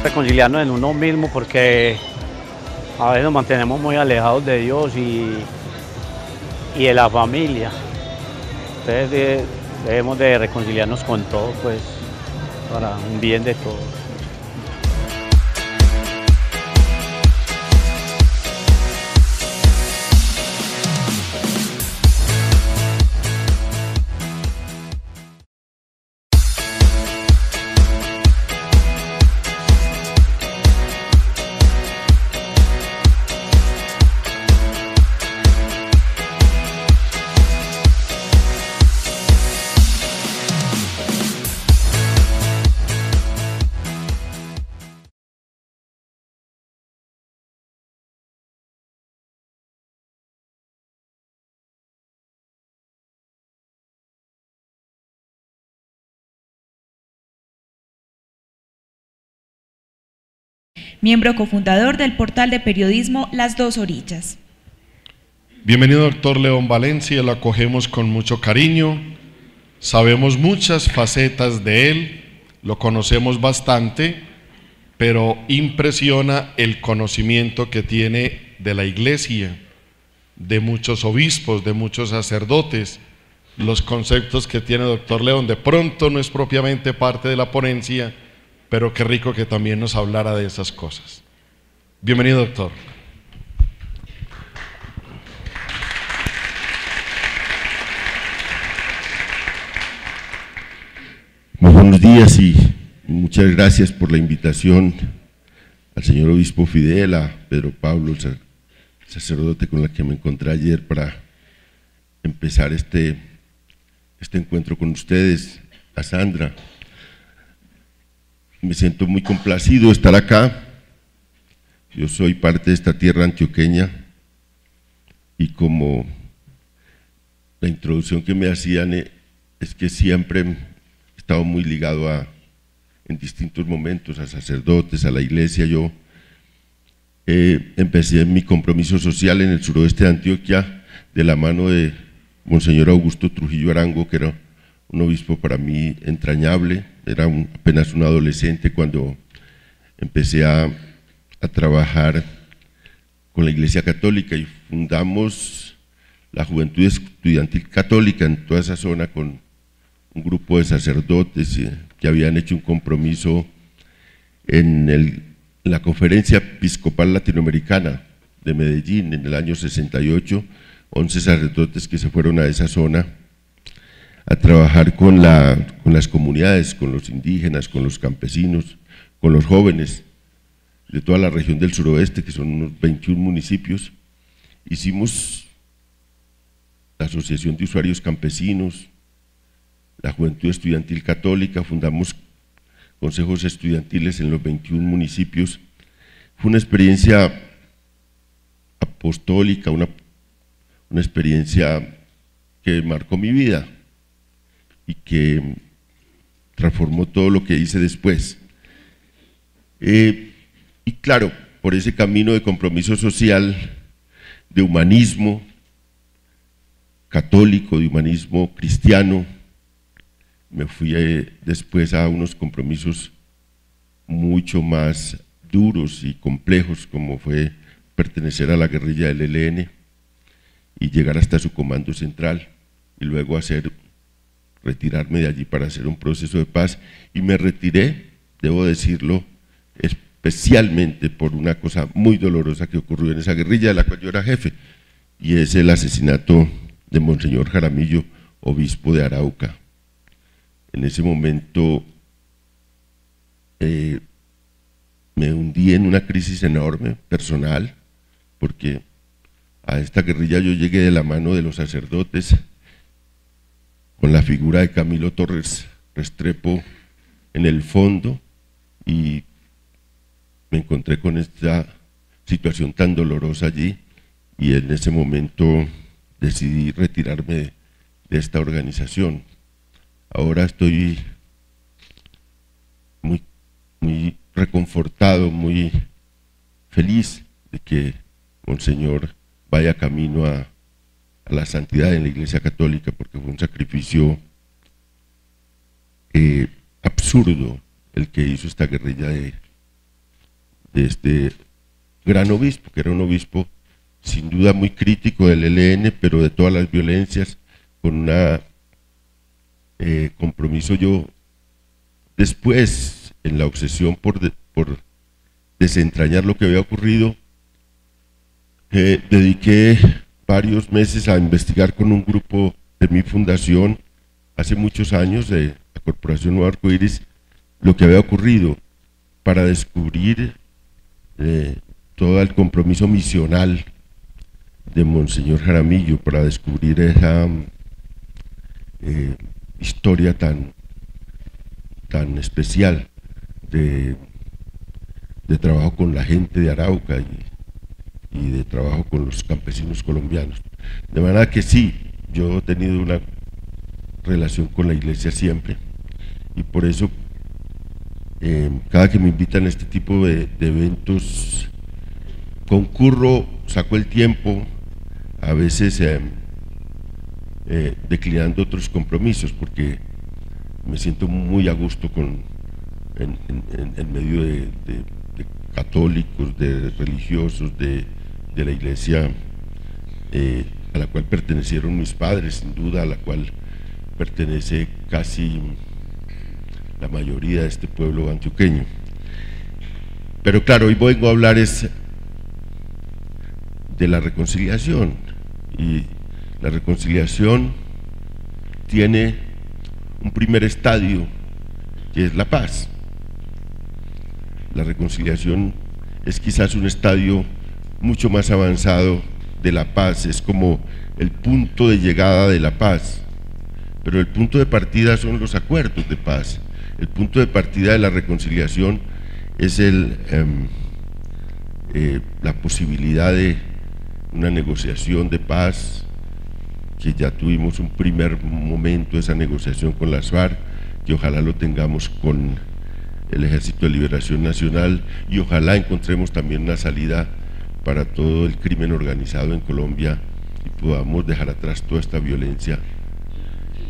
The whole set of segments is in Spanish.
reconciliarnos en uno mismo, porque a veces nos mantenemos muy alejados de Dios y de la familia. Entonces debemos de reconciliarnos con todo, pues, para un bien de todos. Miembro cofundador del portal de periodismo Las Dos Orillas. Bienvenido, doctor León Valencia, lo acogemos con mucho cariño. Sabemos muchas facetas de él, lo conocemos bastante, pero impresiona el conocimiento que tiene de la iglesia, de muchos obispos, de muchos sacerdotes, los conceptos que tiene doctor León. De pronto no es propiamente parte de la ponencia, pero qué rico que también nos hablara de esas cosas. Bienvenido, doctor. Muy buenos días y muchas gracias por la invitación al señor obispo Fidel, a Pedro Pablo, el sacerdote con el que me encontré ayer para empezar este encuentro con ustedes, a Sandra. Me siento muy complacido de estar acá. Yo soy parte de esta tierra antioqueña y como la introducción que me hacían es que siempre he estado muy ligado en distintos momentos a sacerdotes, a la iglesia. Yo empecé mi compromiso social en el suroeste de Antioquia de la mano de Monseñor Augusto Trujillo Arango, que era un obispo para mí entrañable. Era apenas un adolescente cuando empecé a trabajar con la Iglesia Católica y fundamos la Juventud Estudiantil Católica en toda esa zona con un grupo de sacerdotes que habían hecho un compromiso en la Conferencia Episcopal Latinoamericana de Medellín en el año 68, 11 sacerdotes que se fueron a esa zona a trabajar con las comunidades, con los indígenas, con los campesinos, con los jóvenes de toda la región del suroeste, que son unos 21 municipios. Hicimos la Asociación de Usuarios Campesinos, la Juventud Estudiantil Católica, fundamos consejos estudiantiles en los 21 municipios. Fue una experiencia apostólica, una experiencia que marcó mi vida y que transformó todo lo que hice después. Y claro, por ese camino de compromiso social, de humanismo católico, de humanismo cristiano, me fui después a unos compromisos mucho más duros y complejos, como fue pertenecer a la guerrilla del ELN y llegar hasta su comando central, y luego retirarme de allí para hacer un proceso de paz. Y me retiré, debo decirlo, especialmente por una cosa muy dolorosa que ocurrió en esa guerrilla de la cual yo era jefe, y es el asesinato de Monseñor Jaramillo, obispo de Arauca. En ese momento me hundí en una crisis enorme, personal, porque a esta guerrilla yo llegué de la mano de los sacerdotes, con la figura de Camilo Torres Restrepo en el fondo, y me encontré con esta situación tan dolorosa allí, y en ese momento decidí retirarme de esta organización. Ahora estoy muy reconfortado, muy feliz de que Monseñor vaya camino a la santidad en la Iglesia Católica, porque fue un sacrificio absurdo el que hizo esta guerrilla de este gran obispo, que era un obispo sin duda muy crítico del ELN, pero de todas las violencias, con un compromiso. Yo después, en la obsesión por desentrañar lo que había ocurrido, dediqué varios meses a investigar con un grupo de mi fundación, hace muchos años, de la Corporación Nuevo Arcoíris, lo que había ocurrido, para descubrir todo el compromiso misional de Monseñor Jaramillo, para descubrir esa historia tan especial de trabajo con la gente de Arauca y de trabajo con los campesinos colombianos. De manera que sí, yo he tenido una relación con la iglesia siempre, y por eso cada que me invitan a este tipo de eventos concurro, saco el tiempo, a veces declinando otros compromisos, porque me siento muy a gusto en medio de católicos, de religiosos, de la iglesia a la cual pertenecieron mis padres, sin duda, a la cual pertenece casi la mayoría de este pueblo antioqueño. Pero claro, hoy vengo a hablar de la reconciliación, y la reconciliación tiene un primer estadio, que es la paz. La reconciliación es quizás un estadio mucho más avanzado de la paz, es como el punto de llegada de la paz, pero el punto de partida son los acuerdos de paz. El punto de partida de la reconciliación es la posibilidad de una negociación de paz, que ya tuvimos un primer momento de esa negociación con las FARC, que ojalá lo tengamos con el Ejército de Liberación Nacional, y ojalá encontremos también una salida para todo el crimen organizado en Colombia y podamos dejar atrás toda esta violencia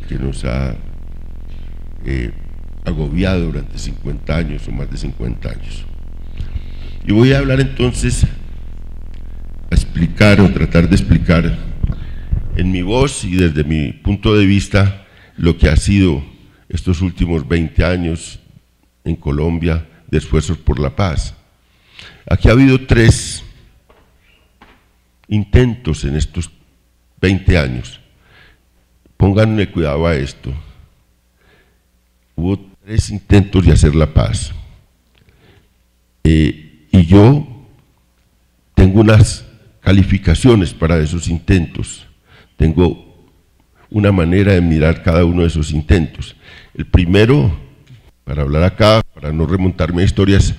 que nos ha agobiado durante 50 años o más de 50 años. Y voy a hablar entonces, a explicar o tratar de explicar en mi voz y desde mi punto de vista lo que ha sido estos últimos 20 años en Colombia de esfuerzos por la paz. Aquí ha habido 3 intentos en estos 20 años. Pónganle cuidado a esto. Hubo 3 intentos de hacer la paz. Y yo tengo unas calificaciones para esos intentos. Tengo una manera de mirar cada uno de esos intentos. El primero, para hablar acá, para no remontarme a historias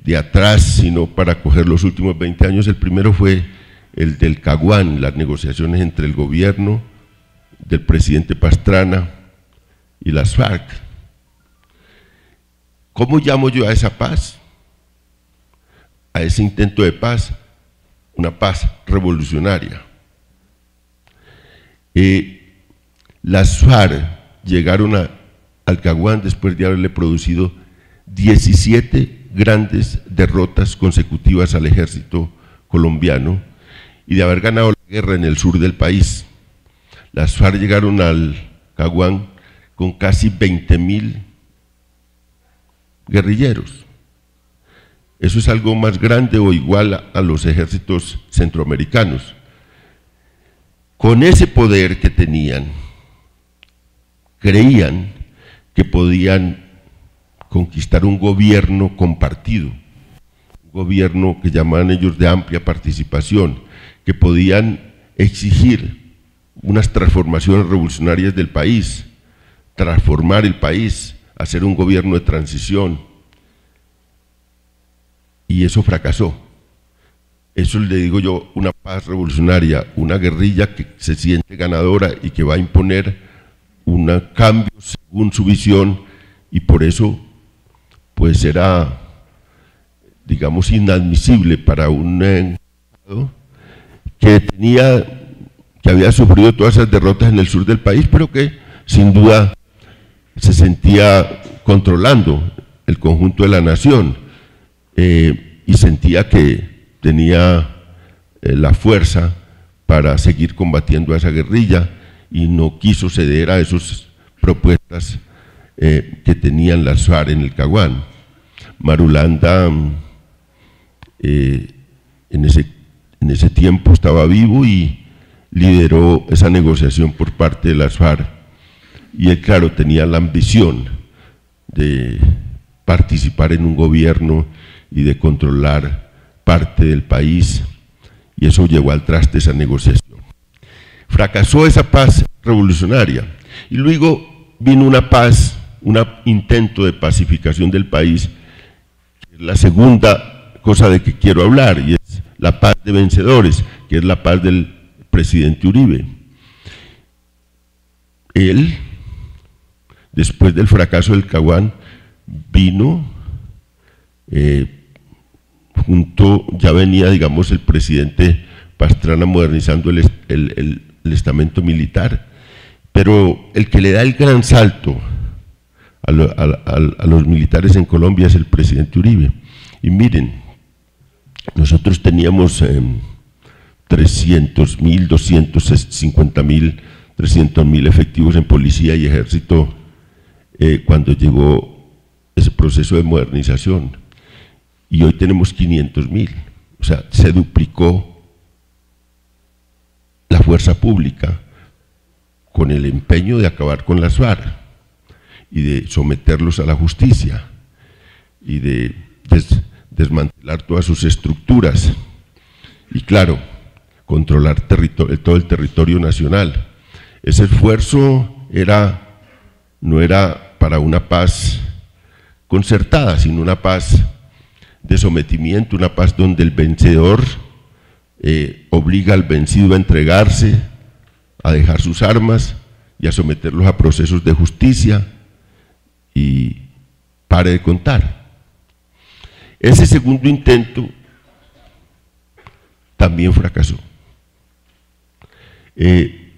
de atrás, sino para coger los últimos 20 años, el primero fue el del Caguán, las negociaciones entre el gobierno del presidente Pastrana y las FARC. ¿Cómo llamo yo a esa paz? A ese intento de paz, una paz revolucionaria. Las FARC llegaron al Caguán después de haberle producido 17 grandes derrotas consecutivas al ejército colombiano y de haber ganado la guerra en el sur del país. Las FARC llegaron al Caguán con casi 20.000 guerrilleros. Eso es algo más grande o igual a los ejércitos centroamericanos. Con ese poder que tenían, creían que podían conquistar un gobierno compartido, un gobierno que llamaban ellos de amplia participación, que podían exigir unas transformaciones revolucionarias del país, transformar el país, hacer un gobierno de transición, y eso fracasó. Eso le digo yo, una paz revolucionaria, una guerrilla que se siente ganadora y que va a imponer un cambio según su visión, y por eso pues era, digamos, inadmisible para un Estado que había sufrido todas esas derrotas en el sur del país, pero que sin duda se sentía controlando el conjunto de la nación. y sentía que tenía la fuerza para seguir combatiendo a esa guerrilla y no quiso ceder a esas propuestas que tenían las FARC en el Caguán. Marulanda en ese tiempo estaba vivo y lideró esa negociación por parte de las FARC, y él, claro, tenía la ambición de participar en un gobierno y de controlar parte del país, y eso llevó al traste esa negociación. Fracasó esa paz revolucionaria y luego vino una paz, un intento de pacificación del país, que es la segunda cosa de que quiero hablar, y es la paz de vencedores, que es la paz del presidente Uribe. Él, después del fracaso del Caguán, vino ya venía, digamos, el presidente Pastrana modernizando el estamento militar, pero el que le da el gran salto a los militares en Colombia es el presidente Uribe. Y miren, nosotros teníamos 300.000, 250.000, 300.000 efectivos en policía y ejército cuando llegó ese proceso de modernización, y hoy tenemos 500.000, o sea, se duplicó la fuerza pública con el empeño de acabar con las FARC y de someterlos a la justicia y de desmantelar todas sus estructuras y, claro, controlar todo el territorio nacional. Ese esfuerzo no era para una paz concertada, sino una paz de sometimiento, una paz donde el vencedor obliga al vencido a entregarse, a dejar sus armas y a someterlos a procesos de justicia, y pare de contar. Ese segundo intento también fracasó. El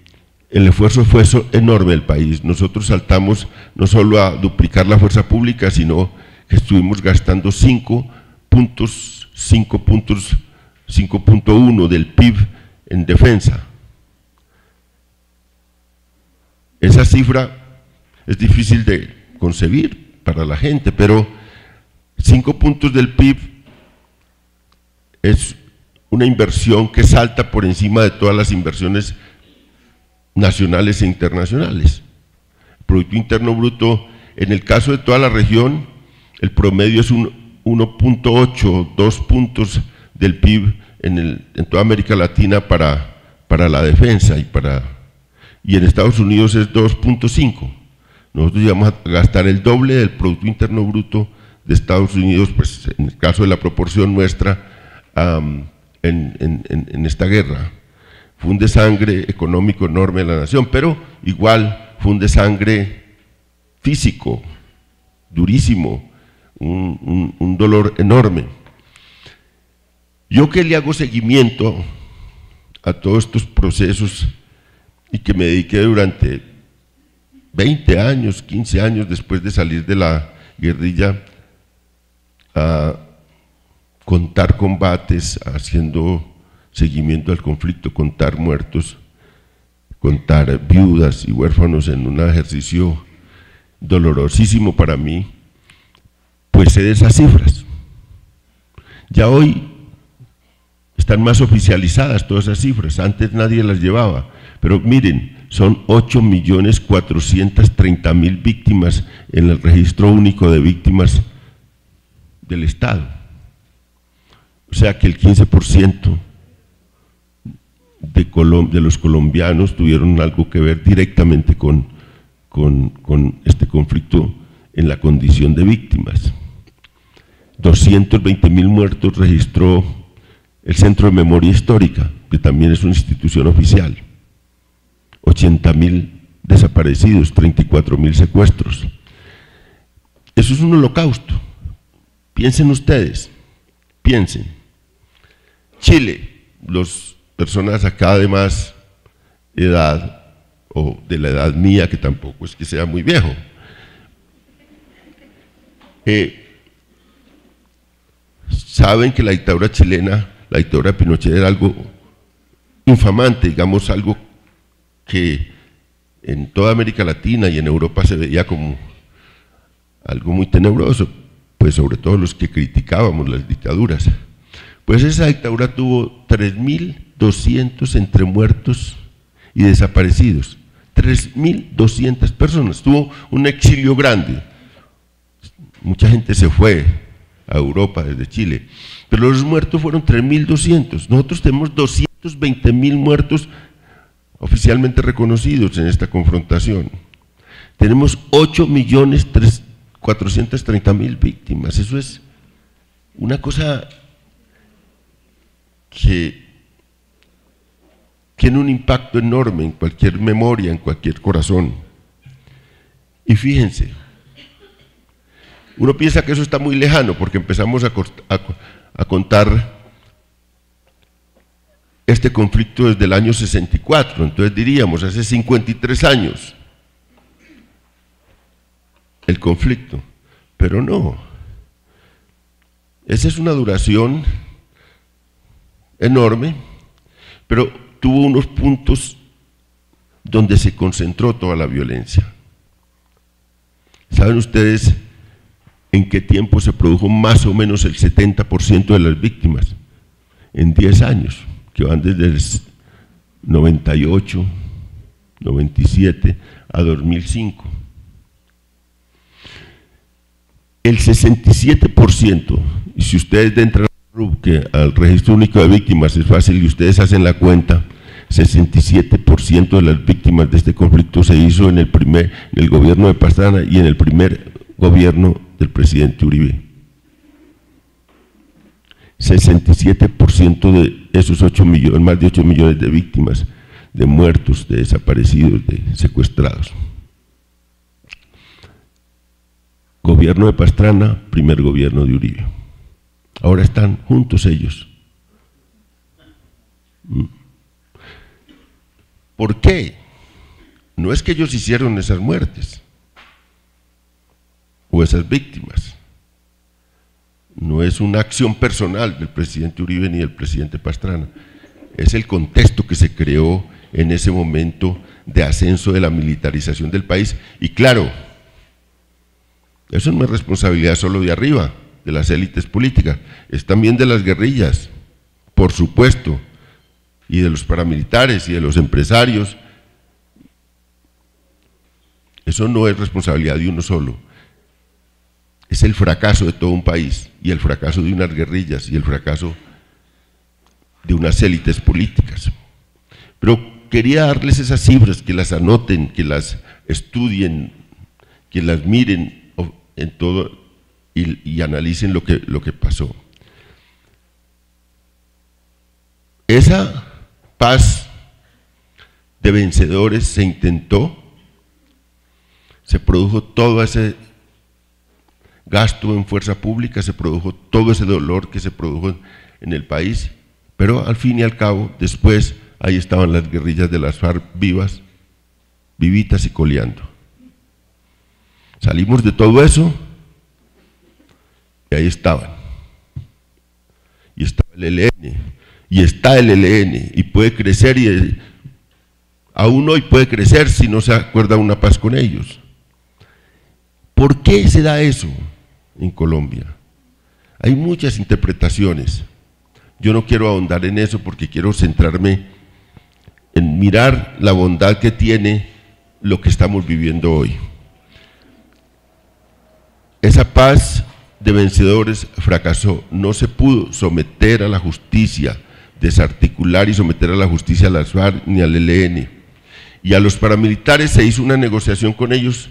esfuerzo fue enorme del país. Nosotros saltamos no solo a duplicar la fuerza pública, sino que estuvimos gastando 5.1 del PIB en defensa. Esa cifra es difícil de concebir para la gente, pero 5 puntos del PIB es una inversión que salta por encima de todas las inversiones nacionales e internacionales. El Producto Interno Bruto, en el caso de toda la región, el promedio es un 1.8, 2 puntos del PIB en toda América Latina para la defensa, y en Estados Unidos es 2.5. Nosotros íbamos a gastar el doble del Producto Interno Bruto de Estados Unidos, pues en el caso de la proporción nuestra, en esta guerra. Fue un desangre económico enorme de la nación, pero igual fue un desangre físico, durísimo, un dolor enorme. Yo que le hago seguimiento a todos estos procesos y que me dediqué durante 20 años, 15 años después de salir de la guerrilla a contar combates, haciendo seguimiento al conflicto, contar muertos, contar viudas y huérfanos en un ejercicio dolorosísimo para mí, pues sé de esas cifras. Ya hoy están más oficializadas todas esas cifras, antes nadie las llevaba, pero miren, son 8.430.000 víctimas en el registro único de víctimas del Estado. O sea que el 15% de los colombianos tuvieron algo que ver directamente con este conflicto en la condición de víctimas. 220.000 muertos registró el Centro de Memoria Histórica, que también es una institución oficial. 80.000 desaparecidos, 34.000 secuestros. Eso es un holocausto. Piensen ustedes, piensen. Chile, las personas acá de más edad, o de la edad mía, que tampoco es que sea muy viejo, saben que la dictadura chilena, la dictadura de Pinochet era algo infamante, digamos, algo que en toda América Latina y en Europa se veía como algo muy tenebroso, pues sobre todo los que criticábamos las dictaduras. Pues esa dictadura tuvo 3.200 entre muertos y desaparecidos, 3.200 personas, tuvo un exilio grande. Mucha gente se fue a Europa desde Chile, pero los muertos fueron 3.200. Nosotros tenemos 220.000 muertos oficialmente reconocidos en esta confrontación. Tenemos 8.430.000 víctimas. Eso es una cosa que tiene un impacto enorme en cualquier memoria, en cualquier corazón. Y fíjense, uno piensa que eso está muy lejano porque empezamos a contar este conflicto desde el año 64, entonces diríamos hace 53 años el conflicto, pero no, esa es una duración enorme, pero tuvo unos puntos donde se concentró toda la violencia. ¿Saben ustedes en qué tiempo se produjo más o menos el 70% de las víctimas? En 10 años, que van desde el 98, 97 a 2005. El 67%, y si ustedes entran al Registro Único de Víctimas, es fácil y ustedes hacen la cuenta, 67% de las víctimas de este conflicto se hizo en el gobierno de Pastrana y en el primer gobierno del presidente Uribe. 67% de esos 8 millones, más de 8 millones de víctimas, de muertos, de desaparecidos, de secuestrados. Gobierno de Pastrana, primer gobierno de Uribe. Ahora están juntos ellos. ¿Por qué? No es que ellos hicieron esas muertes o esas víctimas. No es una acción personal del presidente Uribe ni del presidente Pastrana. Es el contexto que se creó en ese momento de ascenso de la militarización del país. Y claro, eso no es responsabilidad solo de arriba, de las élites políticas, es también de las guerrillas, por supuesto, y de los paramilitares y de los empresarios. Eso no es responsabilidad de uno solo. Es el fracaso de todo un país y el fracaso de unas guerrillas y el fracaso de unas élites políticas. Pero quería darles esas cifras, que las anoten, que las estudien, que las miren en todo y analicen lo que pasó. Esa paz de vencedores se intentó, se produjo todo ese gasto en fuerza pública, se produjo todo ese dolor que se produjo en el país, pero al fin y al cabo, después, ahí estaban las guerrillas de las FARC vivas, vivitas y coleando. Salimos de todo eso y ahí estaban. Y estaba el ELN, y está el ELN, y puede crecer, y aún hoy puede crecer si no se acuerda una paz con ellos. ¿Por qué se da eso en Colombia? Hay muchas interpretaciones. Yo no quiero ahondar en eso porque quiero centrarme en mirar la bondad que tiene lo que estamos viviendo hoy. Esa paz de vencedores fracasó, no se pudo someter a la justicia, desarticular y someter a la justicia a las FARC ni al ELN. Y a los paramilitares se hizo una negociación con ellos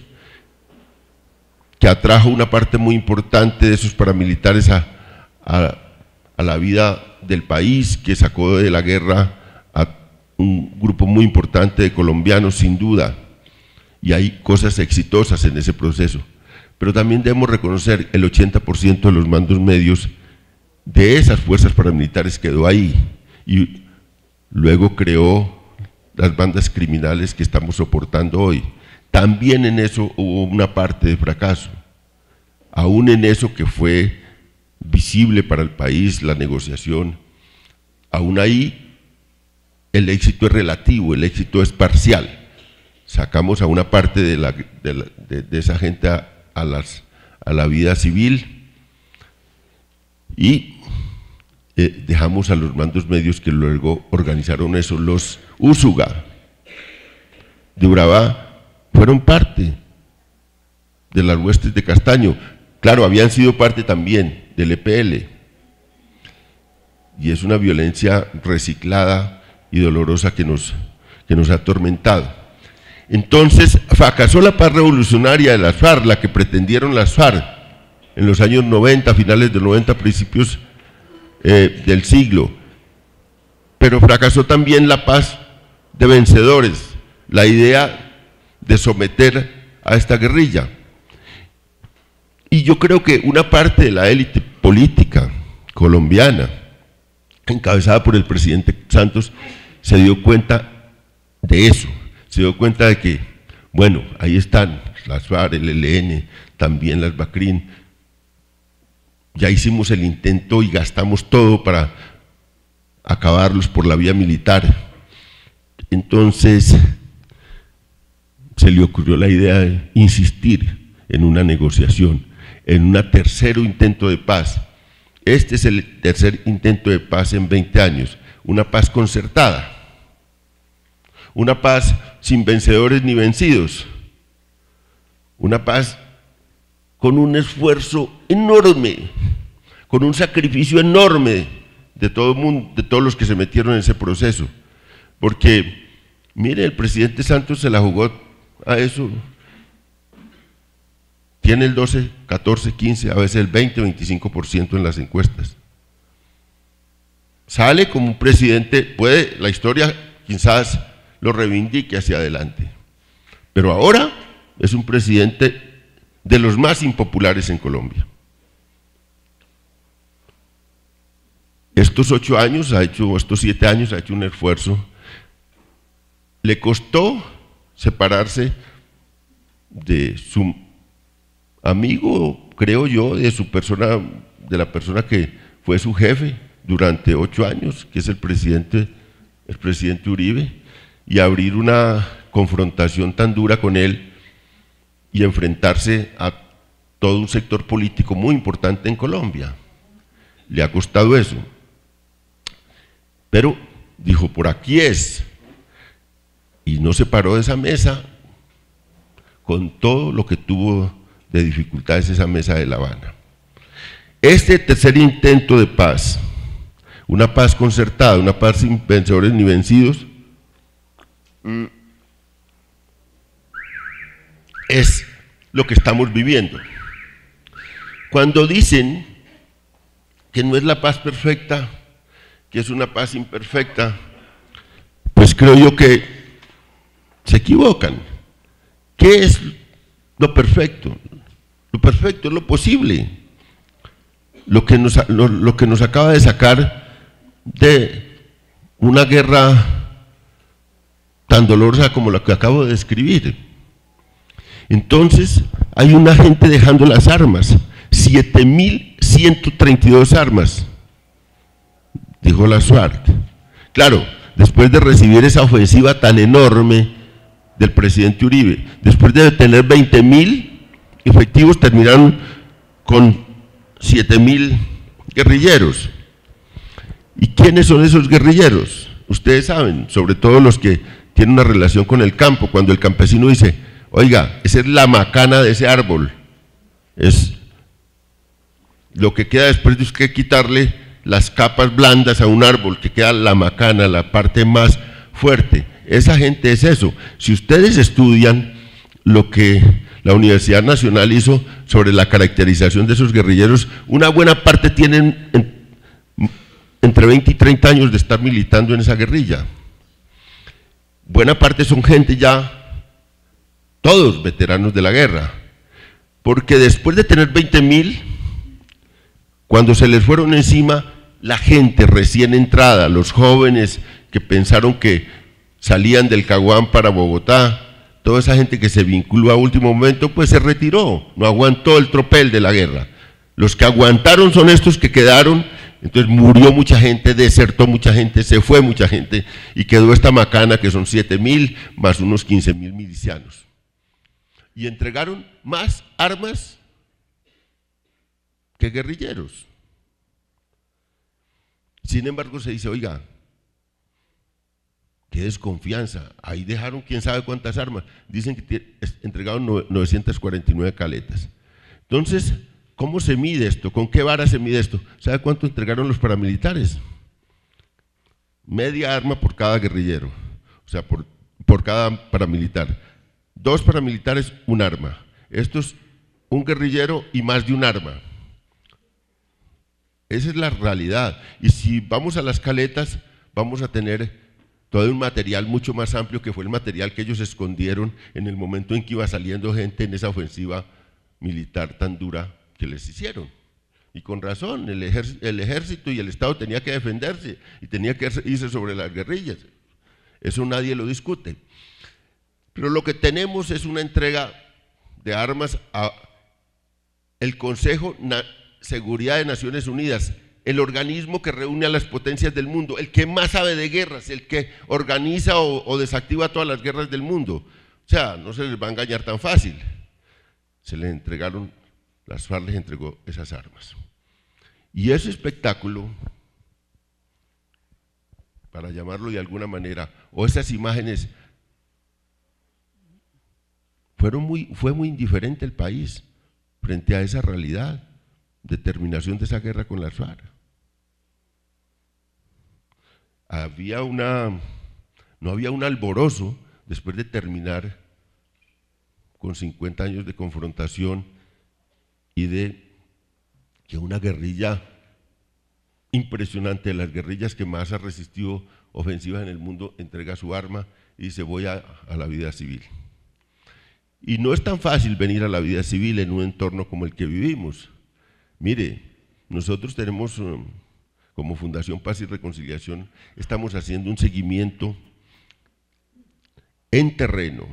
que atrajo una parte muy importante de esos paramilitares a la vida del país, que sacó de la guerra a un grupo muy importante de colombianos, sin duda, y hay cosas exitosas en ese proceso. Pero también debemos reconocer el 80% de los mandos medios de esas fuerzas paramilitares quedó ahí, y luego creó las bandas criminales que estamos soportando hoy. También en eso hubo una parte de fracaso, aún en eso que fue visible para el país, la negociación. Aún ahí el éxito es relativo, el éxito es parcial. Sacamos a una parte de esa gente a la vida civil y dejamos a los mandos medios que luego organizaron eso. Los Úsuga de Urabá fueron parte de las huestes de Castaño. Claro, habían sido parte también del EPL, y es una violencia reciclada y dolorosa que nos ha atormentado. Entonces fracasó la paz revolucionaria de las FARC, la que pretendieron las FARC en los años 90, finales de los 90, principios del siglo, pero fracasó también la paz de vencedores, la idea de someter a esta guerrilla. Y yo creo que una parte de la élite política colombiana, encabezada por el presidente Santos, se dio cuenta de eso, se dio cuenta de que, bueno, ahí están las FARC, el ELN, también las BACRIN, ya hicimos el intento y gastamos todo para acabarlos por la vía militar. Entonces se le ocurrió la idea de insistir en una negociación, en un tercer intento de paz. Este es el tercer intento de paz en 20 años, una paz concertada, una paz sin vencedores ni vencidos, una paz con un esfuerzo enorme, con un sacrificio enorme de todo el mundo, de todos los que se metieron en ese proceso. Porque, mire, el presidente Santos se la jugó a eso. Tiene el 12, 14, 15, a veces el 20, 25% en las encuestas. Sale como un presidente, la historia quizás lo reivindique hacia adelante. Pero ahora es un presidente de los más impopulares en Colombia. Estos 7 años ha hecho un esfuerzo. Le costó separarse de su amigo, creo yo, de la persona que fue su jefe durante 8 años, que es el presidente Uribe, y abrir una confrontación tan dura con él y enfrentarse a todo un sector político muy importante en Colombia. Le ha costado eso. Pero dijo, por aquí es, y no se paró de esa mesa con todo lo que tuvo de dificultades esa mesa de La Habana. Este tercer intento de paz, una paz concertada, una paz sin vencedores ni vencidos, es lo que estamos viviendo. Cuando dicen que no es la paz perfecta, que es una paz imperfecta, pues creo yo que se equivocan. ¿Qué es lo perfecto? Lo perfecto es lo posible, lo que nos acaba de sacar de una guerra tan dolorosa como la que acabo de describir. Entonces hay una gente dejando las armas, 7.132 armas, dijo la FARC. Claro, después de recibir esa ofensiva tan enorme del presidente Uribe, después de tener 20.000 efectivos, terminaron con 7.000 guerrilleros. ¿Y quiénes son esos guerrilleros? Ustedes saben, sobre todo los que tienen una relación con el campo, cuando el campesino dice, oiga, esa es la macana de ese árbol, es lo que queda después de usted quitarle las capas blandas a un árbol, que queda la macana, la parte más fuerte. Esa gente es eso. Si ustedes estudian lo que la Universidad Nacional hizo sobre la caracterización de esos guerrilleros, una buena parte tienen entre 20 y 30 años de estar militando en esa guerrilla. Buena parte son gente ya, todos veteranos de la guerra, porque después de tener 20.000, cuando se les fueron encima, la gente recién entrada, los jóvenes que pensaron que salían del Caguán para Bogotá, toda esa gente que se vinculó a último momento, pues se retiró, no aguantó el tropel de la guerra. Los que aguantaron son estos que quedaron. Entonces murió mucha gente, desertó mucha gente, se fue mucha gente y quedó esta macana que son 7.000 más unos 15.000 milicianos. Y entregaron más armas que guerrilleros. Sin embargo se dice, oiga, qué desconfianza, ahí dejaron quién sabe cuántas armas. Dicen que entregaron 949 caletas. Entonces, ¿cómo se mide esto? ¿Con qué vara se mide esto? ¿Sabe cuánto entregaron los paramilitares? Media arma por cada guerrillero, o sea, por cada paramilitar. 2 paramilitares, un arma. Estos, un guerrillero y más de un arma. Esa es la realidad. Y si vamos a las caletas, vamos a tener todo un material mucho más amplio, que fue el material que ellos escondieron en el momento en que iba saliendo gente en esa ofensiva militar tan dura que les hicieron. Y con razón, el ejército y el Estado tenía que defenderse y tenía que irse sobre las guerrillas. Eso nadie lo discute. Pero lo que tenemos es una entrega de armas a el Consejo de Seguridad de Naciones Unidas, el organismo que reúne a las potencias del mundo, el que más sabe de guerras, el que organiza o desactiva todas las guerras del mundo. O sea, no se les va a engañar tan fácil. Se les entregaron, las FARC les entregó esas armas. Y ese espectáculo, para llamarlo de alguna manera, o esas imágenes, fue muy indiferente el país frente a esa realidad de terminación de esa guerra con las FARC. No había un alborozo después de terminar con 50 años de confrontación y de que una guerrilla impresionante, de las guerrillas que más ha resistido ofensivas en el mundo, entrega su arma y dice voy a la vida civil. Y no es tan fácil venir a la vida civil en un entorno como el que vivimos. Mire, nosotros tenemos, como Fundación Paz y Reconciliación, estamos haciendo un seguimiento en terreno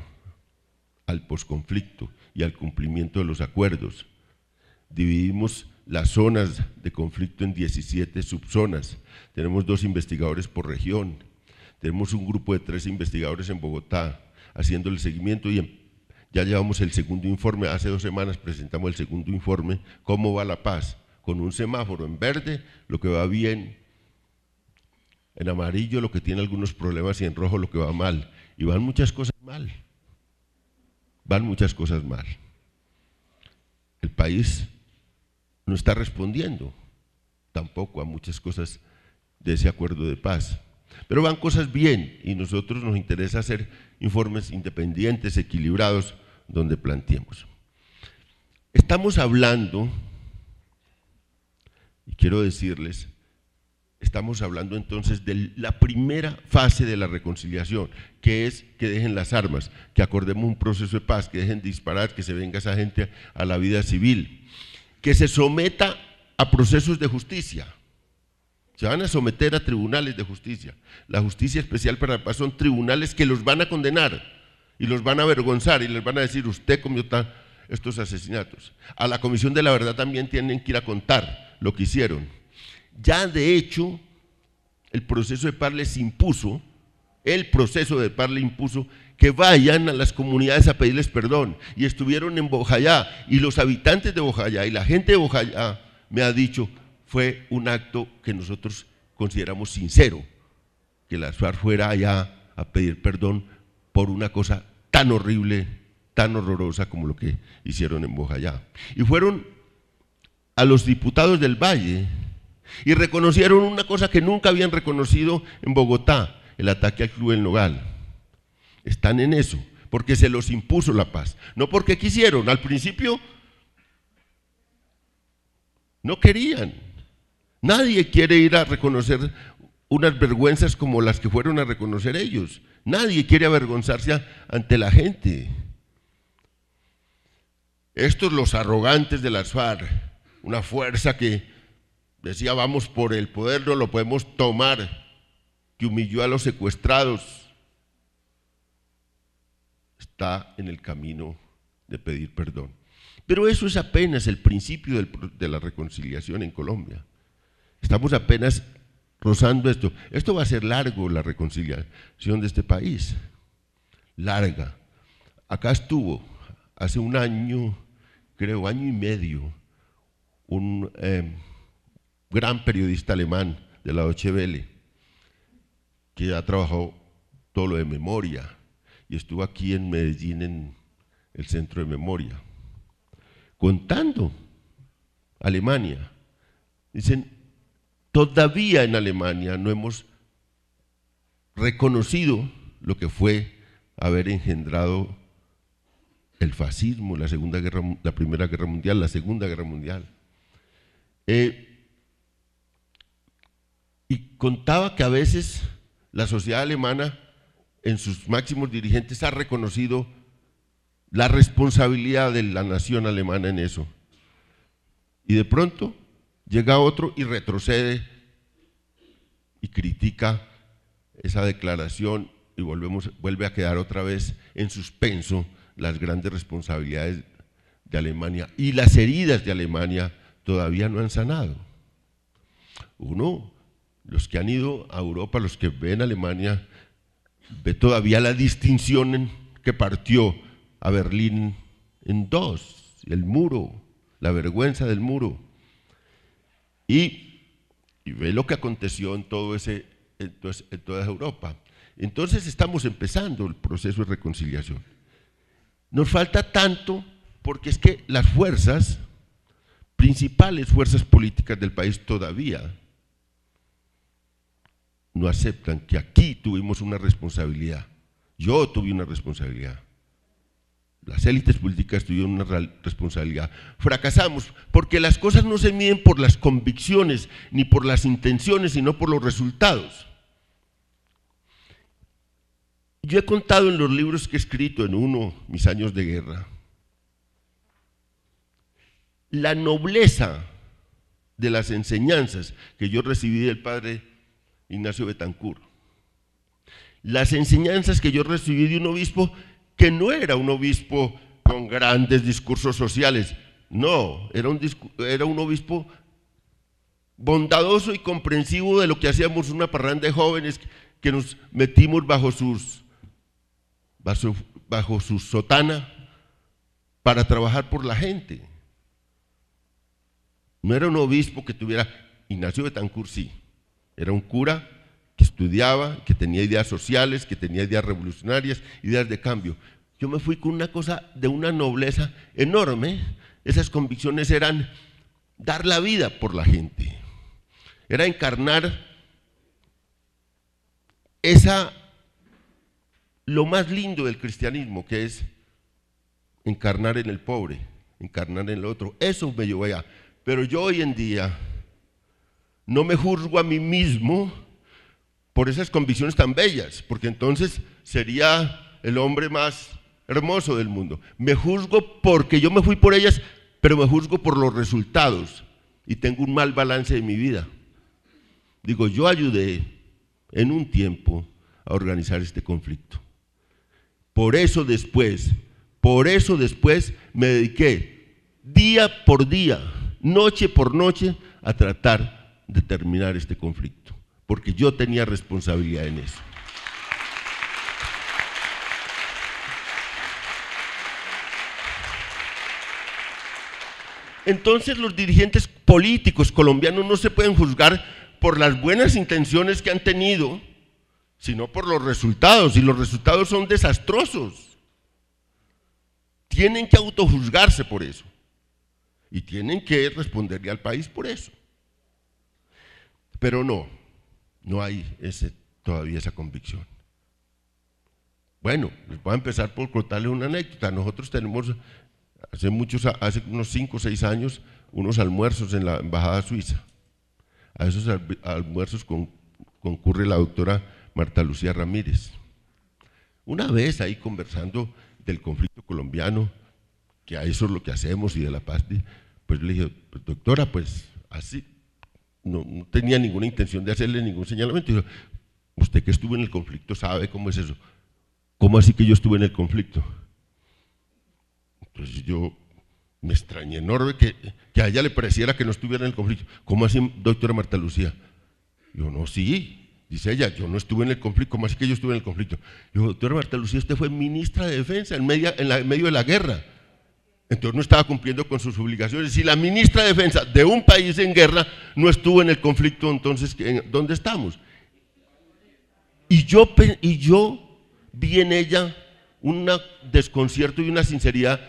al posconflicto y al cumplimiento de los acuerdos. Dividimos las zonas de conflicto en 17 subzonas. Tenemos 2 investigadores por región. Tenemos un grupo de 3 investigadores en Bogotá haciendo el seguimiento y ya llevamos el segundo informe. Hace 2 semanas presentamos el segundo informe, ¿cómo va la paz? Con un semáforo en verde, lo que va bien, en amarillo lo que tiene algunos problemas y en rojo lo que va mal. Y van muchas cosas mal. Van muchas cosas mal. El país no está respondiendo tampoco a muchas cosas de ese acuerdo de paz. Pero van cosas bien y nosotros nos interesa hacer informes independientes, equilibrados, donde planteemos. Estamos hablando, y quiero decirles, estamos hablando entonces de la primera fase de la reconciliación, que es que dejen las armas, que acordemos un proceso de paz, que dejen de disparar, que se venga esa gente a la vida civil, que se someta a procesos de justicia. Se van a someter a tribunales de justicia. La justicia especial para la paz son tribunales que los van a condenar y los van a avergonzar y les van a decir usted cometió estos asesinatos. A la Comisión de la Verdad también tienen que ir a contar lo que hicieron. Ya de hecho el proceso de paz les impuso, que vayan a las comunidades a pedirles perdón, y estuvieron en Bojayá, y los habitantes de Bojayá y la gente de Bojayá me ha dicho fue un acto que nosotros consideramos sincero, que las FARC fuera allá a pedir perdón por una cosa tan horrible, tan horrorosa como lo que hicieron en Bojayá. Y fueron a los diputados del Valle y reconocieron una cosa que nunca habían reconocido en Bogotá, el ataque al Club del Nogal. Están en eso, porque se los impuso la paz, no porque quisieron. Al principio no querían. Nadie quiere ir a reconocer unas vergüenzas como las que fueron a reconocer ellos. Nadie quiere avergonzarse ante la gente. Estos los arrogantes de las FARC, una fuerza que decía vamos por el poder, no lo podemos tomar, que humilló a los secuestrados, está en el camino de pedir perdón. Pero eso es apenas el principio de la reconciliación en Colombia. Estamos apenas rozando esto. Esto va a ser largo, la reconciliación de este país. Larga. Acá estuvo hace un año, creo, año y medio, un gran periodista alemán de la Deutsche Welle, que ha trabajado todo lo de memoria, y estuvo aquí en Medellín en el Centro de Memoria, contando Alemania. Dicen, todavía en Alemania no hemos reconocido lo que fue haber engendrado el fascismo, la Primera Guerra Mundial, la Segunda Guerra Mundial. Y contaba que a veces la sociedad alemana, en sus máximos dirigentes, ha reconocido la responsabilidad de la nación alemana en eso. Y de pronto llega otro y retrocede y critica esa declaración y vuelve a quedar otra vez en suspenso las grandes responsabilidades de Alemania. Y las heridas de Alemania todavía no han sanado. Los que han ido a Europa, los que ven Alemania, ve todavía la distinción que partió a Berlín en dos, el muro, la vergüenza del muro, y ve lo que aconteció en toda Europa. Entonces estamos empezando el proceso de reconciliación. Nos falta tanto porque es que las principales fuerzas políticas del país todavía no aceptan que aquí tuvimos una responsabilidad. Yo tuve una responsabilidad. Las élites políticas tuvieron una responsabilidad. Fracasamos porque las cosas no se miden por las convicciones ni por las intenciones, sino por los resultados. Yo he contado en los libros que he escrito, en uno, Mis años de guerra, la nobleza de las enseñanzas que yo recibí del padre Ignacio Betancourt. Las enseñanzas que yo recibí de un obispo que no era un obispo con grandes discursos sociales, no, era un obispo bondadoso y comprensivo de lo que hacíamos una parranda de jóvenes que nos metimos bajo su sotana para trabajar por la gente. No era un obispo que tuviera, Ignacio Betancourt sí, era un cura que estudiaba, que tenía ideas sociales, que tenía ideas revolucionarias, ideas de cambio. Yo me fui con una cosa de una nobleza enorme. Esas convicciones eran dar la vida por la gente, era encarnar lo más lindo del cristianismo, que es encarnar en el pobre, encarnar en el otro. Eso me llevó allá. Pero yo hoy en día no me juzgo a mí mismo por esas convicciones tan bellas, porque entonces sería el hombre más hermoso del mundo. Me juzgo porque yo me fui por ellas, pero me juzgo por los resultados y tengo un mal balance de mi vida. Digo, yo ayudé en un tiempo a organizar este conflicto. Por eso después me dediqué día por día, noche por noche, a tratar de terminar este conflicto, porque yo tenía responsabilidad en eso. Entonces los dirigentes políticos colombianos no se pueden juzgar por las buenas intenciones que han tenido, sino por los resultados, y los resultados son desastrosos. Tienen que autojuzgarse por eso, y tienen que responderle al país por eso. Pero no hay todavía esa convicción. Bueno, les voy a empezar por contarles una anécdota. Nosotros tenemos hace unos 5 o 6 años unos almuerzos en la Embajada Suiza. A esos almuerzos concurre la doctora Marta Lucía Ramírez. Una vez ahí conversando del conflicto colombiano, que a eso es lo que hacemos, y de la paz, pues le dije, pues, doctora, pues así, no tenía ninguna intención de hacerle ningún señalamiento. Y dijo, usted que estuvo en el conflicto sabe cómo es eso. ¿Cómo así que yo estuve en el conflicto? Entonces yo Me extrañé enorme que a ella le pareciera que no estuviera en el conflicto. ¿Cómo así, doctora Marta Lucía? Yo, no, sí, dice ella, yo no estuve en el conflicto. ¿Cómo así que yo estuve en el conflicto? Yo, doctora Marta Lucía, usted fue ministra de Defensa en medio de la guerra. Entonces no estaba cumpliendo con sus obligaciones. Si la ministra de Defensa de un país en guerra no estuvo en el conflicto, entonces ¿dónde estamos? Y yo vi en ella un desconcierto y una sinceridad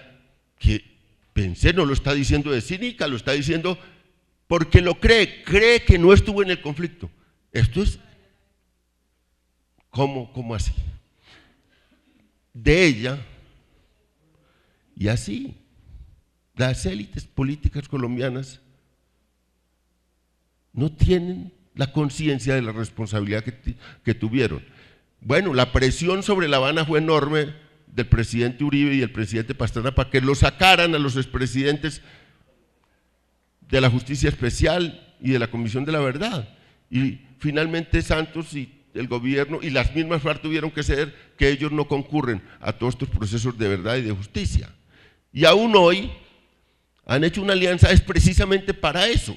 que pensé, no lo está diciendo de cínica, lo está diciendo porque lo cree que no estuvo en el conflicto. Esto es, ¿cómo así? De ella, y así, las élites políticas colombianas no tienen la conciencia de la responsabilidad que tuvieron. Bueno, la presión sobre La Habana fue enorme del presidente Uribe y el presidente Pastrana para que lo sacaran a los expresidentes de la Justicia Especial y de la Comisión de la Verdad. Y finalmente Santos y el gobierno y las mismas FARC tuvieron que ceder que ellos no concurren a todos estos procesos de verdad y de justicia. Y aún hoy han hecho una alianza es precisamente para eso,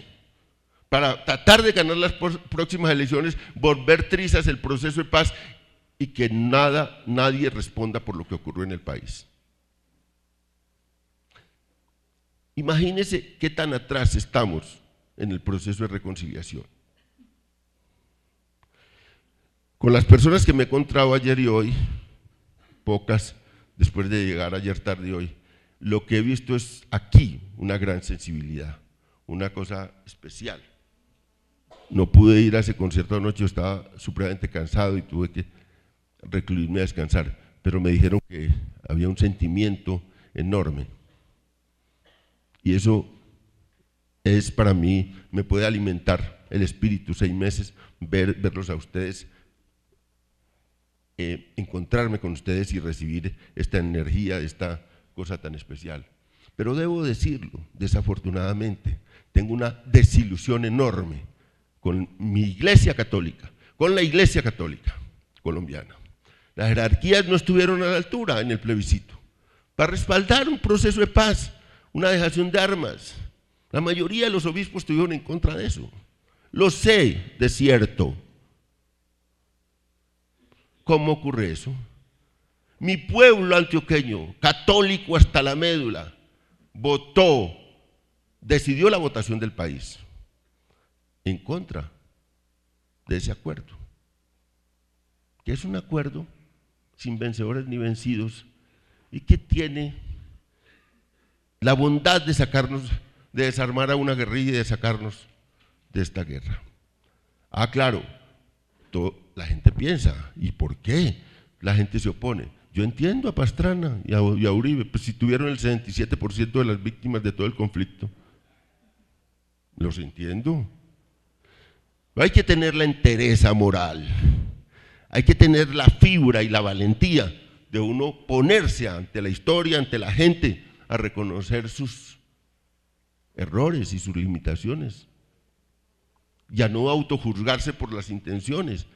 para tratar de ganar las próximas elecciones, volver trizas el proceso de paz y que nadie responda por lo que ocurrió en el país. Imagínense qué tan atrás estamos en el proceso de reconciliación. Con las personas que me he encontrado ayer y hoy, pocas después de llegar ayer tarde y hoy, lo que he visto es aquí una gran sensibilidad, una cosa especial. No pude ir a ese concierto anoche, yo estaba supremamente cansado y tuve que recluirme a descansar, pero me dijeron que había un sentimiento enorme. Y eso es para mí, me puede alimentar el espíritu 6 meses, verlos a ustedes, encontrarme con ustedes y recibir esta energía, esta cosa tan especial. Pero debo decirlo, desafortunadamente, tengo una desilusión enorme con mi iglesia católica, con la iglesia católica colombiana. Las jerarquías no estuvieron a la altura en el plebiscito para respaldar un proceso de paz, una dejación de armas. La mayoría de los obispos estuvieron en contra de eso. Lo sé de cierto. ¿Cómo ocurre eso? Mi pueblo antioqueño, católico hasta la médula, votó, decidió la votación del país en contra de ese acuerdo, que es un acuerdo sin vencedores ni vencidos y que tiene la bondad de sacarnos, de desarmar a una guerrilla y de sacarnos de esta guerra. Ah, claro, la gente piensa, ¿y por qué la gente se opone? Yo entiendo a Pastrana y a Uribe, pues si tuvieron el 67% de las víctimas de todo el conflicto, los entiendo. Hay que tener la entereza moral, hay que tener la fibra y la valentía de uno ponerse ante la historia, ante la gente, a reconocer sus errores y sus limitaciones, y a no autojuzgarse por las intenciones,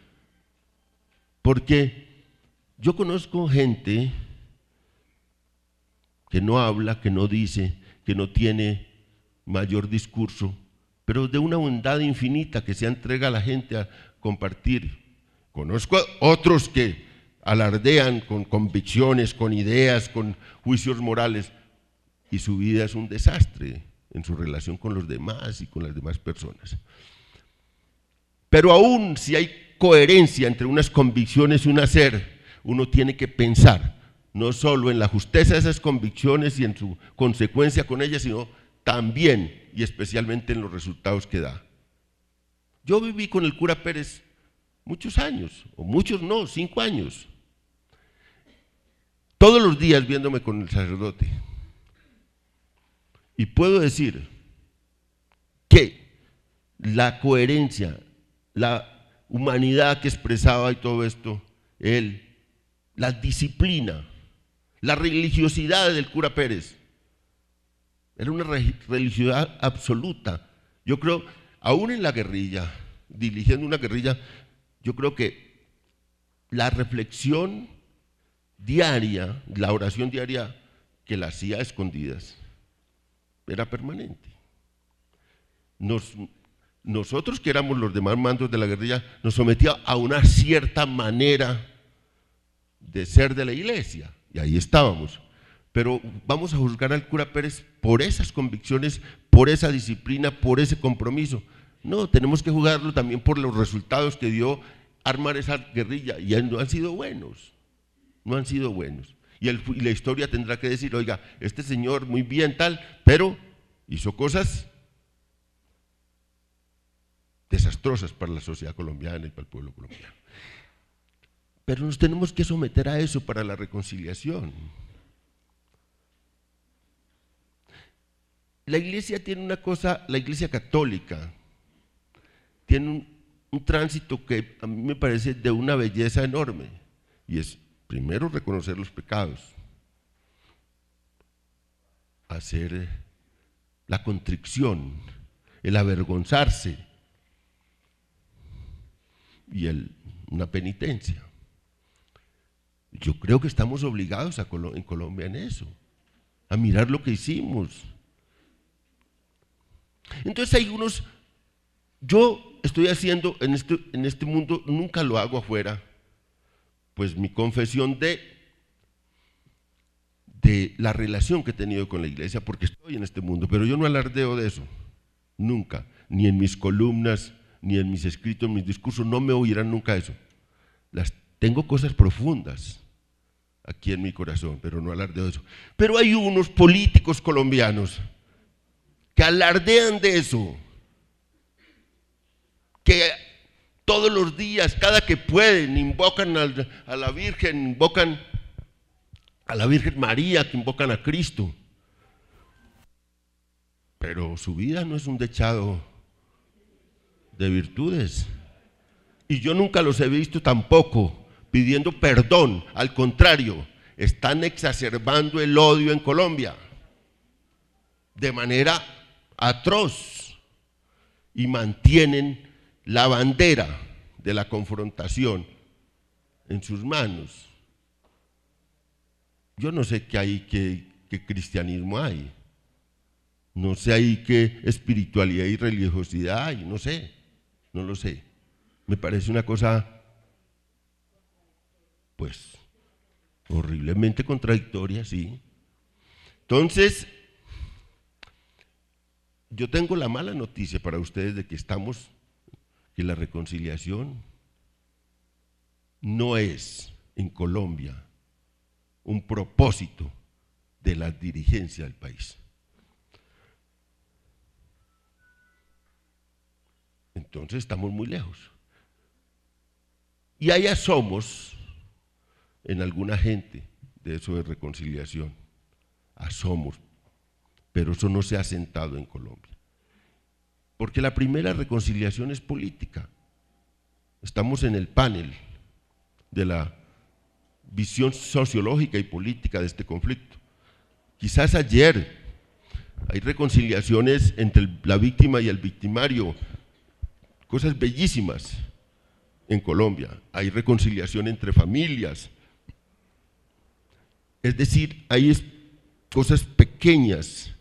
porque yo conozco gente que no habla, que no dice, que no tiene mayor discurso, pero de una bondad infinita que se entrega a la gente a compartir. Conozco a otros que alardean con convicciones, con ideas, con juicios morales, y su vida es un desastre en su relación con los demás y con las demás personas. Pero aún si hay coherencia entre unas convicciones y un hacer, uno tiene que pensar no solo en la justeza de esas convicciones y en su consecuencia con ellas, sino también y especialmente en los resultados que da. Yo viví con el cura Pérez muchos años, o muchos no, 5 años, todos los días viéndome con el sacerdote. Y puedo decir que la coherencia, la humanidad que expresaba y todo esto, él, la disciplina, la religiosidad del cura Pérez, era una religiosidad absoluta. Yo creo, aún en la guerrilla, dirigiendo una guerrilla, yo creo que la reflexión diaria, la oración diaria que la hacía a escondidas, era permanente. Nosotros que éramos los demás mandos de la guerrilla, nos sometía a una cierta manera de ser de la iglesia, y ahí estábamos. Pero vamos a juzgar al cura Pérez por esas convicciones, por esa disciplina, por ese compromiso. No, tenemos que juzgarlo también por los resultados que dio armar esa guerrilla, y no han sido buenos, no han sido buenos. Y la historia tendrá que decir, oiga, este señor muy bien tal, pero hizo cosas desastrosas para la sociedad colombiana y para el pueblo colombiano. Pero nos tenemos que someter a eso para la reconciliación. La iglesia tiene una cosa, la iglesia católica tiene un tránsito que a mí me parece de una belleza enorme, y es primero reconocer los pecados, hacer la contrición, el avergonzarse y una penitencia. Yo creo que estamos obligados en Colombia en eso, a mirar lo que hicimos. Entonces hay yo estoy haciendo en este mundo, nunca lo hago afuera, pues mi confesión de la relación que he tenido con la iglesia, porque estoy en este mundo, pero yo no alardeo de eso, nunca, ni en mis columnas, ni en mis escritos, en mis discursos, no me oirán nunca eso. Tengo cosas profundas aquí en mi corazón, pero no alardeo de eso. Pero hay unos políticos colombianos que alardean de eso, que todos los días, cada que pueden, invocan a la Virgen, invocan a la Virgen María, que invocan a Cristo, pero su vida no es un dechado de virtudes, y yo nunca los he visto tampoco pidiendo perdón. Al contrario, están exacerbando el odio en Colombia de manera atroz y mantienen la bandera de la confrontación en sus manos. Yo no sé qué cristianismo hay, no sé ahí qué espiritualidad y religiosidad hay, no sé, no lo sé. Me parece una cosa, pues, horriblemente contradictoria, sí. Entonces, yo tengo la mala noticia para ustedes de que la reconciliación no es en Colombia un propósito de la dirigencia del país. Entonces estamos muy lejos. Y hay asomos en alguna gente de eso de reconciliación, asomos, pero eso no se ha sentado en Colombia. Porque la primera reconciliación es política. Estamos en el panel de la visión sociológica y política de este conflicto. Quizás ayer hay reconciliaciones entre la víctima y el victimario, cosas bellísimas en Colombia. Hay reconciliación entre familias. Es decir, hay cosas pequeñas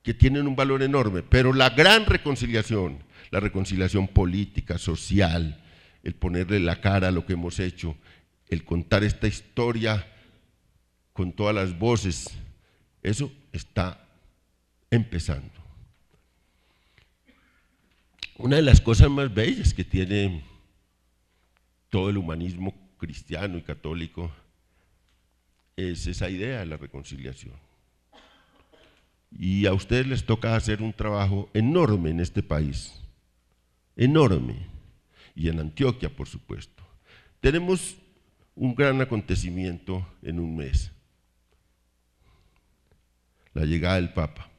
que tienen un valor enorme, pero la gran reconciliación, la reconciliación política, social, el ponerle la cara a lo que hemos hecho, el contar esta historia con todas las voces, eso está empezando. Una de las cosas más bellas que tiene todo el humanismo cristiano y católico es esa idea de la reconciliación. Y a ustedes les toca hacer un trabajo enorme en este país, enorme, y en Antioquia, por supuesto. Tenemos un gran acontecimiento en un mes, la llegada del Papa,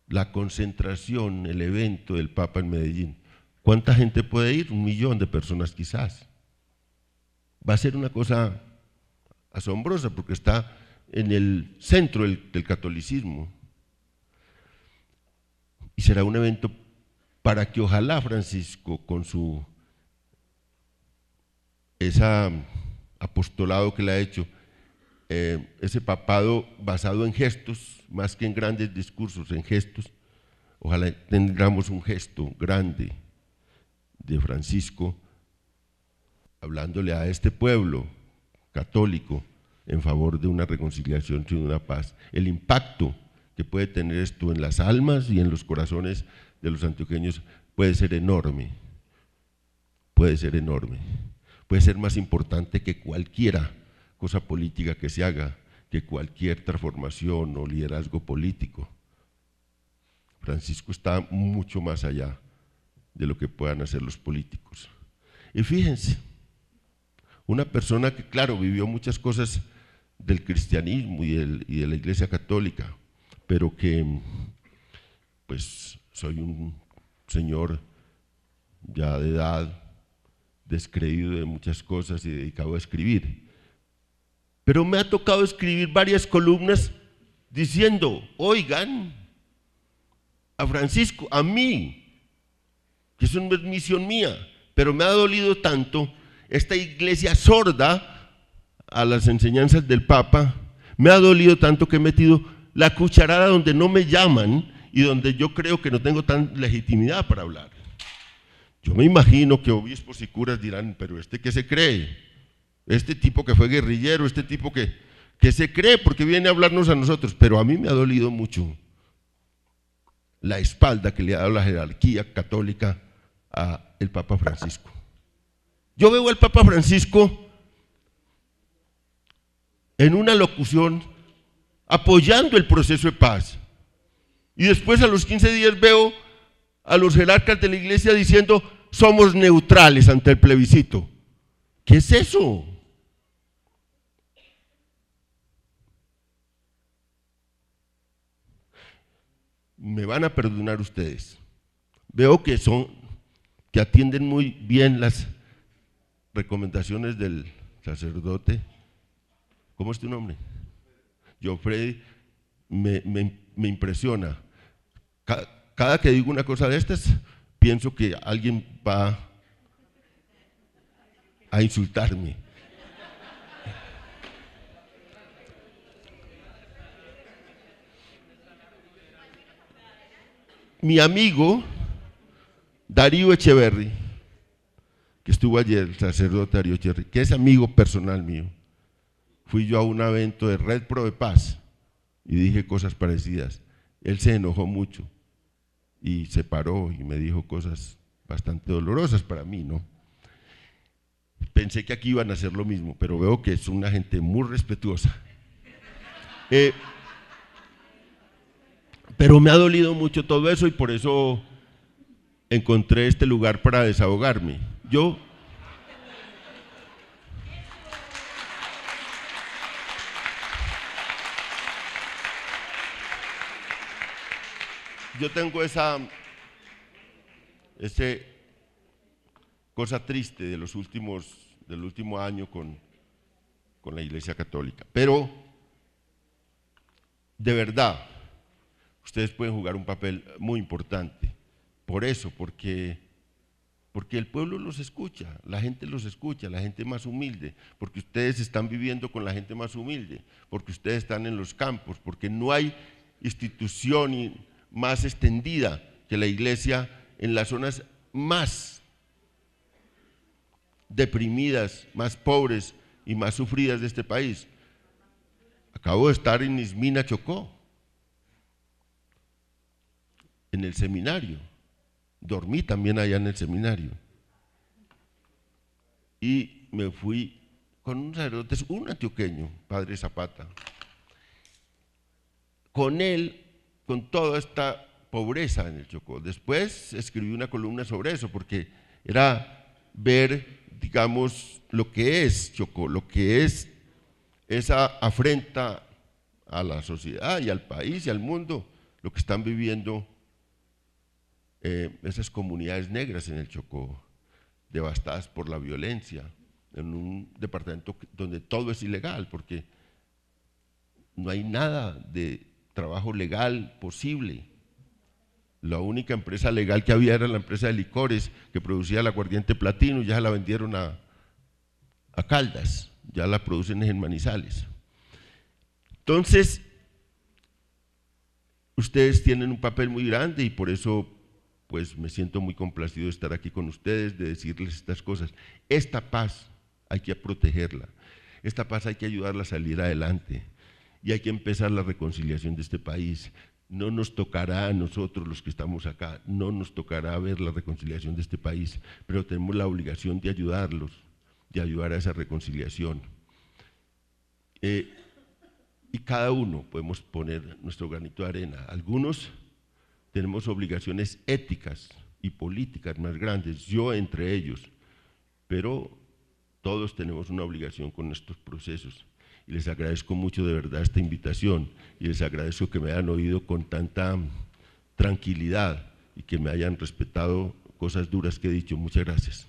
la concentración, el evento del Papa en Medellín. ¿Cuánta gente puede ir? 1 millón de personas quizás. Va a ser una cosa asombrosa porque está en el centro del catolicismo, y será un evento para que ojalá Francisco, con ese apostolado que le ha hecho, ese papado basado en gestos, más que en grandes discursos, en gestos. Ojalá tengamos un gesto grande de Francisco hablándole a este pueblo católico en favor de una reconciliación y de una paz. El impacto que puede tener esto en las almas y en los corazones de los antioqueños puede ser enorme, puede ser enorme, puede ser más importante que cualquier cosa política que se haga, que cualquier transformación o liderazgo político. Francisco está mucho más allá de lo que puedan hacer los políticos. Y fíjense, una persona que, claro, vivió muchas cosas del cristianismo y de la Iglesia Católica, pero que, pues, soy un señor ya de edad, descreído de muchas cosas y dedicado a escribir. Pero me ha tocado escribir varias columnas diciendo, oigan, a Francisco, a mí, que eso no es misión mía, pero me ha dolido tanto esta iglesia sorda a las enseñanzas del Papa, me ha dolido tanto que he metido la cucharada donde no me llaman y donde yo creo que no tengo tan legitimidad para hablar. Yo me imagino que obispos y curas dirán, pero ¿este qué se cree? Este tipo que fue guerrillero, este tipo que se cree porque viene a hablarnos a nosotros, pero a mí me ha dolido mucho la espalda que le ha dado la jerarquía católica al Papa Francisco. Yo veo al Papa Francisco en una locución apoyando el proceso de paz y después a los 15 días veo a los jerarcas de la iglesia diciendo somos neutrales ante el plebiscito. ¿Qué es eso? Me van a perdonar ustedes. Veo que atienden muy bien las recomendaciones del sacerdote. ¿Cómo es tu nombre? Geoffrey. Me impresiona. Cada que digo una cosa de estas, pienso que alguien va a insultarme. Mi amigo Darío Echeverry, que estuvo ayer, el sacerdote Darío Echeverry, que es amigo personal mío, fui yo a un evento de Red Pro de Paz y dije cosas parecidas. Él se enojó mucho y se paró y me dijo cosas bastante dolorosas para mí, ¿no? Pensé que aquí iban a hacer lo mismo, pero veo que es una gente muy respetuosa. Pero me ha dolido mucho todo eso y por eso encontré este lugar para desahogarme. Yo tengo esa cosa triste del último año con la Iglesia Católica, pero de verdad ustedes pueden jugar un papel muy importante, por eso, porque el pueblo los escucha, la gente los escucha, la gente más humilde, porque ustedes están viviendo con la gente más humilde, porque ustedes están en los campos, porque no hay institución más extendida que la iglesia en las zonas más deprimidas, más pobres y más sufridas de este país. Acabo de estar en Ismina, Chocó, en el seminario, dormí también allá en el seminario y me fui con un sacerdote, un antioqueño, Padre Zapata, con él, con toda esta pobreza en el Chocó. Después escribí una columna sobre eso porque era ver, digamos, lo que es Chocó, lo que es esa afrenta a la sociedad y al país y al mundo, lo que están viviendo esas comunidades negras en el Chocó, devastadas por la violencia, en un departamento donde todo es ilegal, porque no hay nada de trabajo legal posible. La única empresa legal que había era la empresa de licores que producía el aguardiente Platino, ya la vendieron a Caldas, ya la producen en Manizales. Entonces, ustedes tienen un papel muy grande y por eso pues me siento muy complacido de estar aquí con ustedes, de decirles estas cosas. Esta paz hay que protegerla, esta paz hay que ayudarla a salir adelante y hay que empezar la reconciliación de este país. No nos tocará a nosotros los que estamos acá, no nos tocará ver la reconciliación de este país, pero tenemos la obligación de ayudarlos, de ayudar a esa reconciliación. Y cada uno podemos poner nuestro granito de arena. Algunos tenemos obligaciones éticas y políticas más grandes, yo entre ellos, pero todos tenemos una obligación con estos procesos. Y les agradezco mucho de verdad esta invitación y les agradezco que me hayan oído con tanta tranquilidad y que me hayan respetado cosas duras que he dicho. Muchas gracias.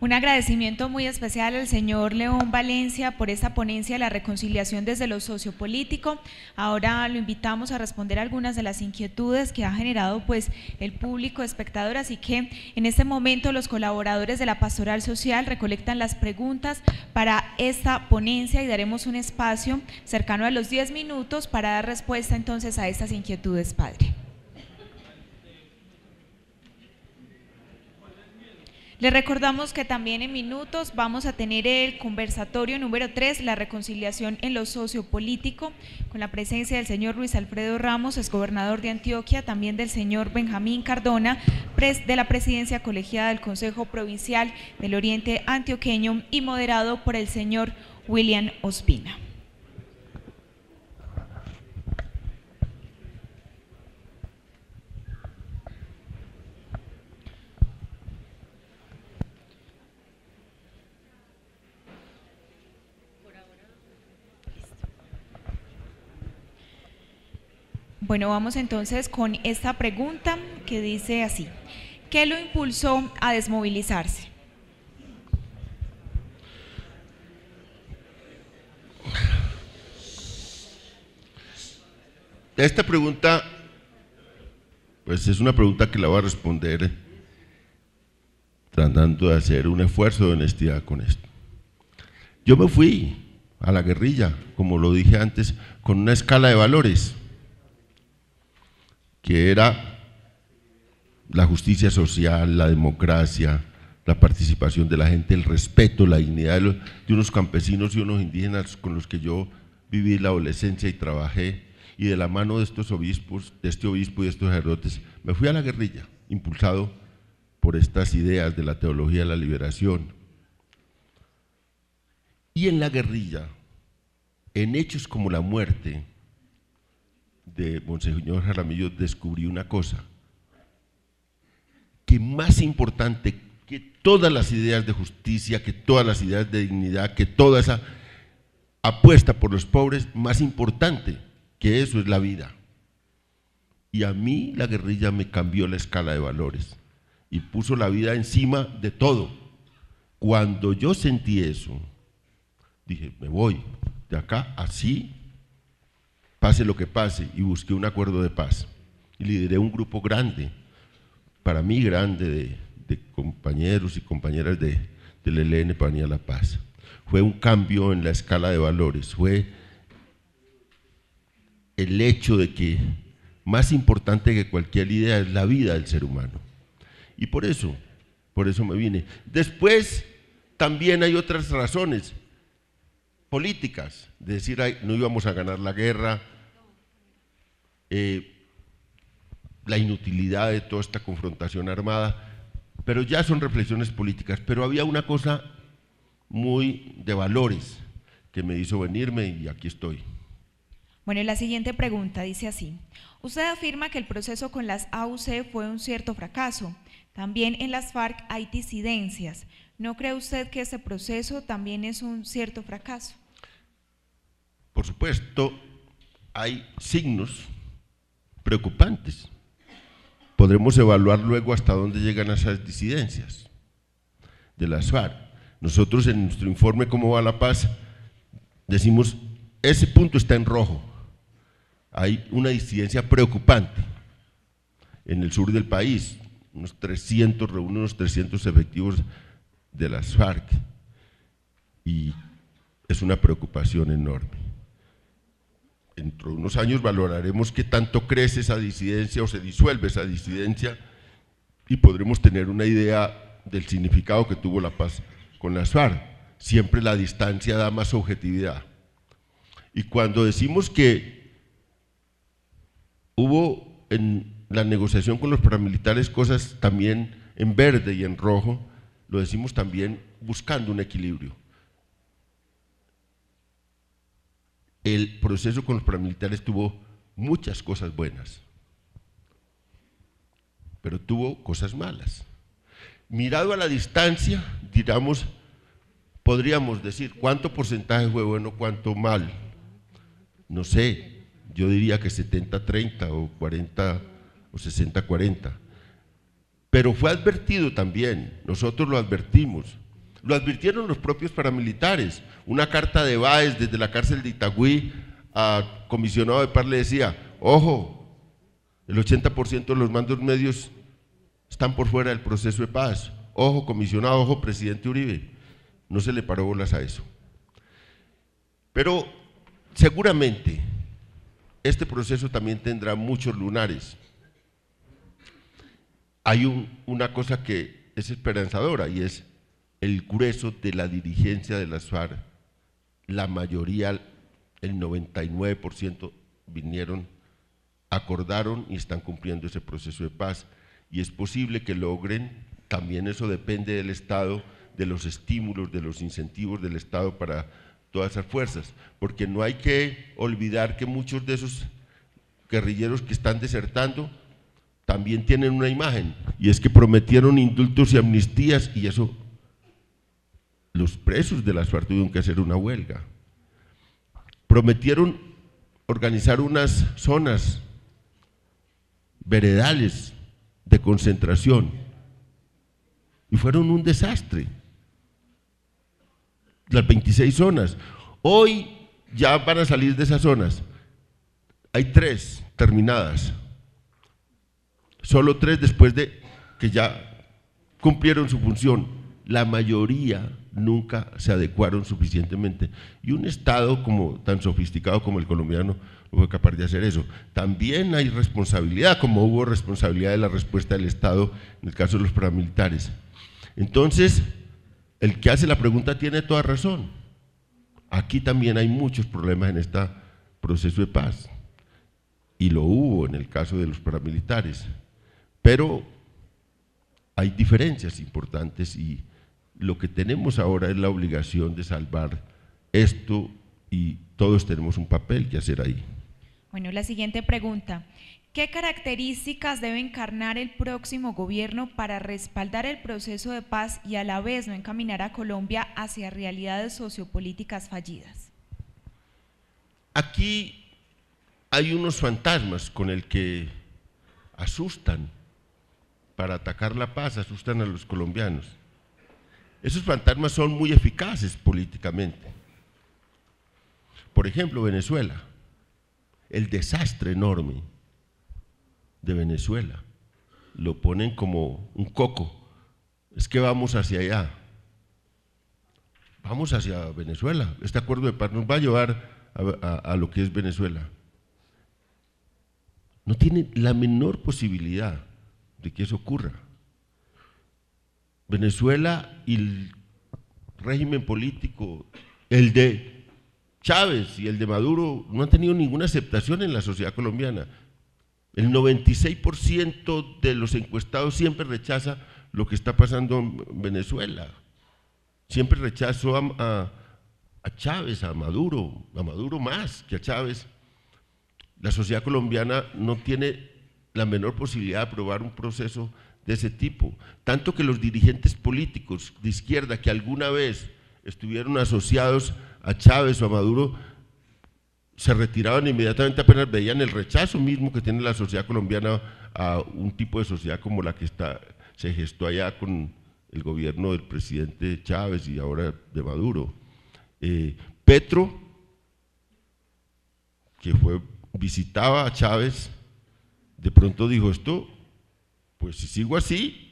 Un agradecimiento muy especial al señor León Valencia por esta ponencia de la reconciliación desde lo sociopolítico. Ahora lo invitamos a responder algunas de las inquietudes que ha generado pues el público espectador, así que en este momento los colaboradores de la Pastoral Social recolectan las preguntas para esta ponencia y daremos un espacio cercano a los 10 minutos para dar respuesta entonces a estas inquietudes, padre. Les recordamos que también en minutos vamos a tener el conversatorio número 3, la reconciliación en lo sociopolítico, con la presencia del señor Luis Alfredo Ramos, exgobernador de Antioquia, también del señor Benjamín Cardona, de la presidencia colegiada del Consejo Provincial del Oriente Antioqueño y moderado por el señor William Ospina. Bueno, vamos entonces con esta pregunta que dice así: ¿qué lo impulsó a desmovilizarse? Esta pregunta, pues es una pregunta que la voy a responder tratando de hacer un esfuerzo de honestidad con esto. Yo me fui a la guerrilla, como lo dije antes, con una escala de valores, que era la justicia social, la democracia, la participación de la gente, el respeto, la dignidad de unos campesinos y unos indígenas con los que yo viví la adolescencia y trabajé, y de la mano de estos obispos, de este obispo y de estos sacerdotes, me fui a la guerrilla, impulsado por estas ideas de la teología de la liberación. Y en la guerrilla, en hechos como la muerte de Monseñor Jaramillo, descubrí una cosa, que más importante que todas las ideas de justicia, que todas las ideas de dignidad, que toda esa apuesta por los pobres, más importante que eso es la vida. Y a mí la guerrilla me cambió la escala de valores y puso la vida encima de todo. Cuando yo sentí eso, dije, me voy de acá así, pase lo que pase, y busqué un acuerdo de paz. Y lideré un grupo grande, para mí grande, de compañeros y compañeras del ELN para venir a la paz. Fue un cambio en la escala de valores, fue el hecho de que más importante que cualquier idea es la vida del ser humano. Y por eso me vine. Después también hay otras razones políticas, de decir, ay, no íbamos a ganar la guerra, la inutilidad de toda esta confrontación armada, pero ya son reflexiones políticas. Pero había una cosa muy de valores que me hizo venirme y aquí estoy. Bueno, y la siguiente pregunta dice así: usted afirma que el proceso con las AUC fue un cierto fracaso. También en las FARC hay disidencias. ¿No cree usted que ese proceso también es un cierto fracaso? Por supuesto, hay signos preocupantes. Podremos evaluar luego hasta dónde llegan esas disidencias de las FARC. Nosotros en nuestro informe ¿Cómo va la paz? decimos, ese punto está en rojo. Hay una disidencia preocupante en el sur del país, unos 300 efectivos de las FARC, y es una preocupación enorme. Dentro de unos años valoraremos qué tanto crece esa disidencia o se disuelve esa disidencia y podremos tener una idea del significado que tuvo la paz con las FARC. Siempre la distancia da más objetividad. Y cuando decimos que hubo en la negociación con los paramilitares cosas también en verde y en rojo, lo decimos también buscando un equilibrio. El proceso con los paramilitares tuvo muchas cosas buenas, pero tuvo cosas malas. Mirado a la distancia, podríamos decir cuánto porcentaje fue bueno, cuánto mal. No sé, yo diría que 70-30 o 40 o 60-40. Pero fue advertido también, nosotros lo advertimos. Lo advirtieron los propios paramilitares. Una carta de Báez desde la cárcel de Itagüí a comisionado de paz le decía, ojo, el 80% de los mandos medios están por fuera del proceso de paz. Ojo, comisionado, ojo, presidente Uribe. No se le paró bolas a eso. Pero seguramente este proceso también tendrá muchos lunares. Hay una cosa que es esperanzadora y es el grueso de la dirigencia de las FARC, la mayoría, el 99% vinieron, acordaron y están cumpliendo ese proceso de paz. Y es posible que logren, también eso depende del Estado, de los estímulos, de los incentivos del Estado para todas esas fuerzas, porque no hay que olvidar que muchos de esos guerrilleros que están desertando también tienen una imagen, y es que prometieron indultos y amnistías, y eso los presos de las FARC tuvieron que hacer una huelga. Prometieron organizar unas zonas veredales de concentración y fueron un desastre. Las 26 zonas. Hoy ya van a salir de esas zonas. Hay 3 terminadas. Solo 3 después de que ya cumplieron su función. La mayoría nunca se adecuaron suficientemente. Y un Estado tan sofisticado como el colombiano no fue capaz de hacer eso. También hay responsabilidad, como hubo responsabilidad de la respuesta del Estado en el caso de los paramilitares. Entonces, el que hace la pregunta tiene toda razón. Aquí también hay muchos problemas en este proceso de paz. Y lo hubo en el caso de los paramilitares. Pero hay diferencias importantes y lo que tenemos ahora es la obligación de salvar esto y todos tenemos un papel que hacer ahí. Bueno, la siguiente pregunta. ¿Qué características debe encarnar el próximo gobierno para respaldar el proceso de paz y a la vez no encaminar a Colombia hacia realidades sociopolíticas fallidas? Aquí hay unos fantasmas con el que asustan para atacar la paz, asustan a los colombianos. Esos fantasmas son muy eficaces políticamente. Por ejemplo, Venezuela, el desastre enorme de Venezuela, lo ponen como un coco, es que vamos hacia allá, vamos hacia Venezuela, este acuerdo de paz nos va a llevar a lo que es Venezuela. No tiene la menor posibilidad de que eso ocurra. Venezuela y el régimen político, el de Chávez y el de Maduro, no han tenido ninguna aceptación en la sociedad colombiana. El 96% de los encuestados siempre rechaza lo que está pasando en Venezuela. Siempre rechazó a Chávez, a Maduro más que a Chávez. La sociedad colombiana no tiene la menor posibilidad de aprobar un proceso de ese tipo. Tanto que los dirigentes políticos de izquierda que alguna vez estuvieron asociados a Chávez o a Maduro, se retiraban inmediatamente apenas veían el rechazo mismo que tiene la sociedad colombiana a un tipo de sociedad como la que se gestó allá con el gobierno del presidente Chávez y ahora de Maduro. Petro visitaba a Chávez, de pronto dijo esto, pues si sigo así,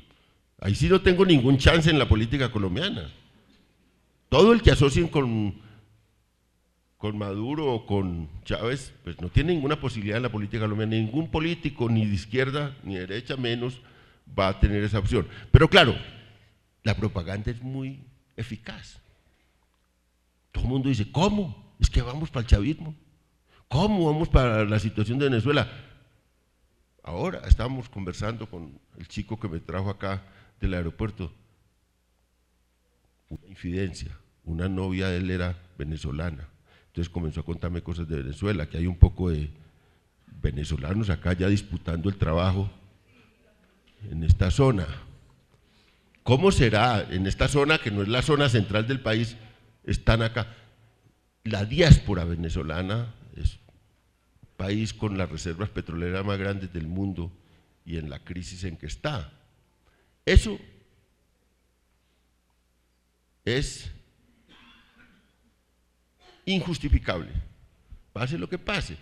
ahí sí no tengo ningún chance en la política colombiana. Todo el que asocien con Maduro o con Chávez, pues no tiene ninguna posibilidad en la política colombiana, ningún político, ni de izquierda ni de derecha menos, va a tener esa opción. Pero claro, la propaganda es muy eficaz. Todo el mundo dice, ¿cómo? Es que vamos para el chavismo. ¿Cómo vamos para la situación de Venezuela? Ahora estábamos conversando con el chico que me trajo acá del aeropuerto. Una infidencia, una novia de él era venezolana. Entonces comenzó a contarme cosas de Venezuela, que hay un poco de venezolanos acá ya disputando el trabajo en esta zona. ¿Cómo será en esta zona, que no es la zona central del país, están acá? La diáspora venezolana es un país con las reservas petroleras más grandes del mundo y en la crisis en que está. Eso es injustificable, pase lo que pase.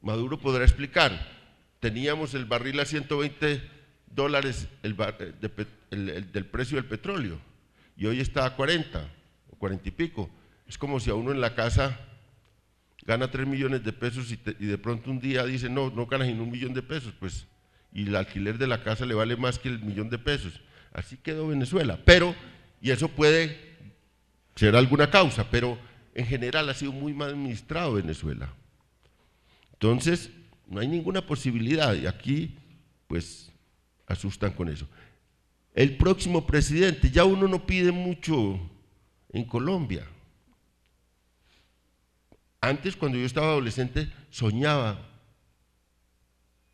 Maduro podrá explicar, teníamos el barril a $120 del precio del petróleo y hoy está a 40 o 40 y pico. Es como si a uno en la casa gana 3 millones de pesos y de pronto un día dice no ganas ni 1 millón de pesos, pues, y el alquiler de la casa le vale más que el 1 millón de pesos. Así quedó Venezuela, pero, y eso puede ser alguna causa, pero en general ha sido muy mal administrado Venezuela. Entonces, no hay ninguna posibilidad, y aquí, pues, asustan con eso. El próximo presidente, ya uno no pide mucho en Colombia. Antes, cuando yo estaba adolescente, soñaba,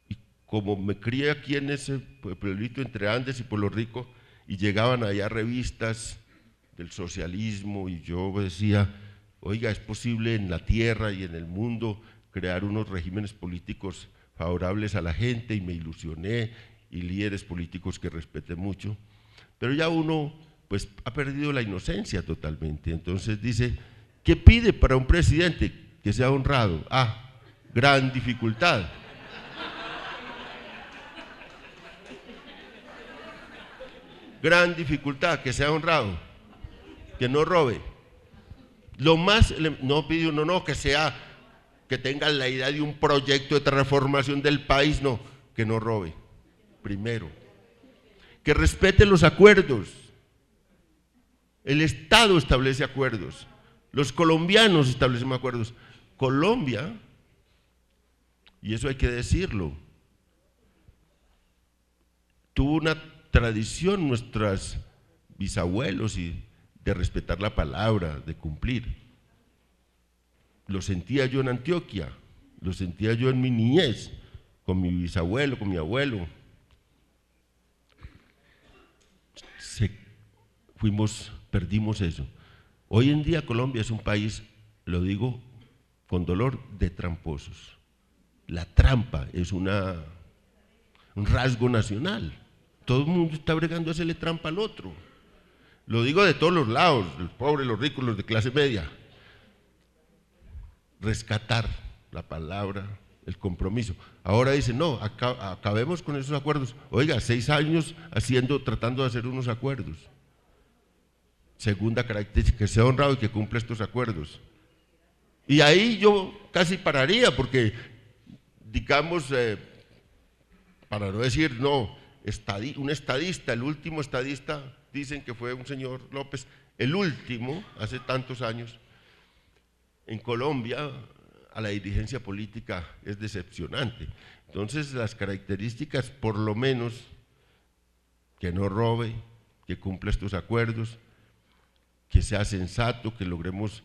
y como me crié aquí en ese pueblito entre Andes y Pueblo Rico, y llegaban allá revistas del socialismo, y yo decía, oiga, es posible en la tierra y en el mundo crear unos regímenes políticos favorables a la gente, y me ilusioné, y líderes políticos que respeté mucho, pero ya uno pues ha perdido la inocencia totalmente. Entonces dice, ¿qué pide para un presidente? Que sea honrado. Ah, gran dificultad. Gran dificultad, que sea honrado, que no robe. Lo más, no pide uno, no, que tenga la idea de un proyecto de transformación del país, no, que no robe, primero. Que respete los acuerdos. El Estado establece acuerdos, los colombianos establecen acuerdos. Colombia, y eso hay que decirlo, tuvo una tradición, nuestros bisabuelos, de respetar la palabra, de cumplir. Lo sentía yo en Antioquia, lo sentía yo en mi niñez, con mi bisabuelo, con mi abuelo. Perdimos eso. Hoy en día Colombia es un país, lo digo con dolor, de tramposos. La trampa es un rasgo nacional. Todo el mundo está bregando a hacerle trampa al otro. Lo digo de todos los lados, los pobres, los ricos, los de clase media. Rescatar la palabra, el compromiso. Ahora dicen, no, acabemos con esos acuerdos. Oiga, 6 años tratando de hacer unos acuerdos. Segunda característica, que sea honrado y que cumpla estos acuerdos. Y ahí yo casi pararía, porque, digamos, para no decir, no, un estadista, el último estadista, dicen que fue un señor López, el último, hace tantos años, en Colombia, a la dirigencia política es decepcionante. Entonces, las características, por lo menos, que no robe, que cumpla estos acuerdos, que sea sensato, que logremos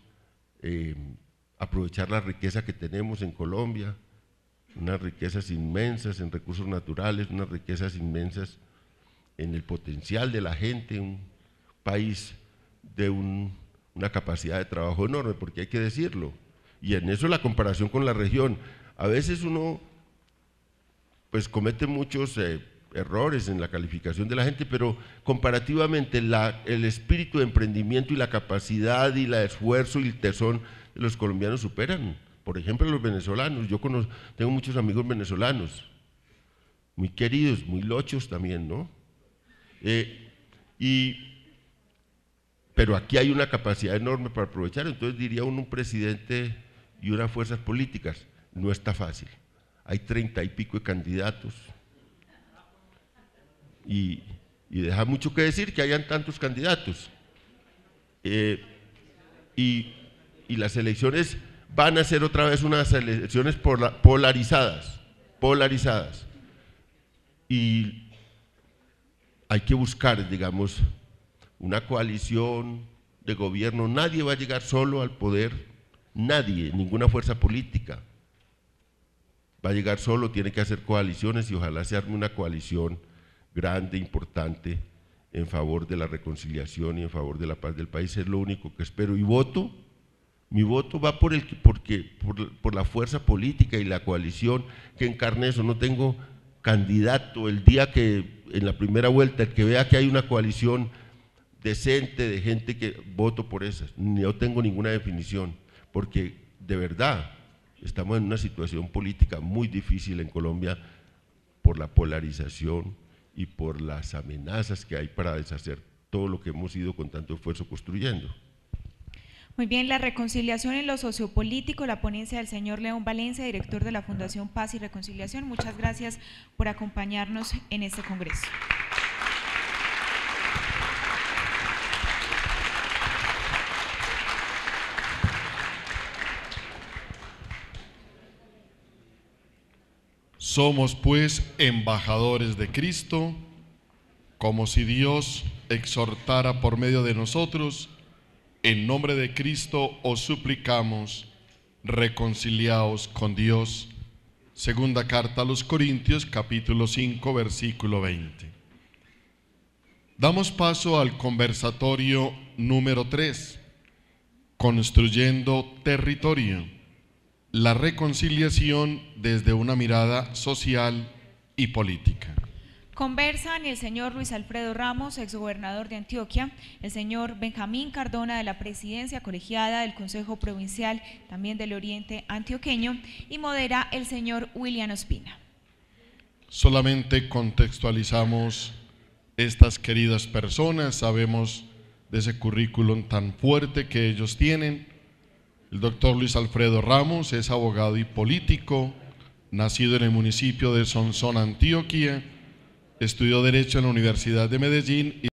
aprovechar la riqueza que tenemos en Colombia, unas riquezas inmensas en recursos naturales, unas riquezas inmensas en el potencial de la gente, un país de una capacidad de trabajo enorme, porque hay que decirlo, y en eso la comparación con la región, a veces uno pues comete muchos errores en la calificación de la gente, pero comparativamente el espíritu de emprendimiento y la capacidad y el esfuerzo y el tesón de los colombianos superan Por ejemplo, los venezolanos, tengo muchos amigos venezolanos, muy queridos, muy lochos también, ¿no? Pero aquí hay una capacidad enorme para aprovechar, entonces diría un presidente y unas fuerzas políticas, no está fácil. Hay 30 y pico de candidatos y deja mucho que decir que hayan tantos candidatos. Y las elecciones van a ser otra vez unas elecciones polarizadas, y hay que buscar, digamos, una coalición de gobierno. Nadie va a llegar solo al poder, nadie, ninguna fuerza política va a llegar solo, tiene que hacer coaliciones y ojalá se arme una coalición grande, importante, en favor de la reconciliación y en favor de la paz del país. Es lo único que espero. Y mi voto va por la fuerza política y la coalición que encarne eso. No tengo candidato. El día que en la primera vuelta, el que vea que hay una coalición decente de gente, que voto por esas. No tengo ninguna definición, porque de verdad estamos en una situación política muy difícil en Colombia por la polarización y por las amenazas que hay para deshacer todo lo que hemos ido con tanto esfuerzo construyendo. Muy bien, la reconciliación en lo sociopolítico, la ponencia del señor León Valencia, director de la Fundación Paz y Reconciliación. Muchas gracias por acompañarnos en este congreso. Somos pues embajadores de Cristo, como si Dios exhortara por medio de nosotros. En nombre de Cristo os suplicamos, reconciliaos con Dios. Segunda carta a los Corintios, capítulo 5, versículo 20. Damos paso al conversatorio número 3, construyendo territorio. La reconciliación desde una mirada social y política. Conversan el señor Luis Alfredo Ramos, exgobernador de Antioquia, el señor Benjamín Cardona de la Presidencia Colegiada del Consejo Provincial, también del Oriente Antioqueño, y modera el señor William Ospina. Solamente contextualizamos estas queridas personas, sabemos de ese currículum tan fuerte que ellos tienen. El doctor Luis Alfredo Ramos es abogado y político, nacido en el municipio de Sonsón, Antioquia, estudió Derecho en la Universidad de Medellín y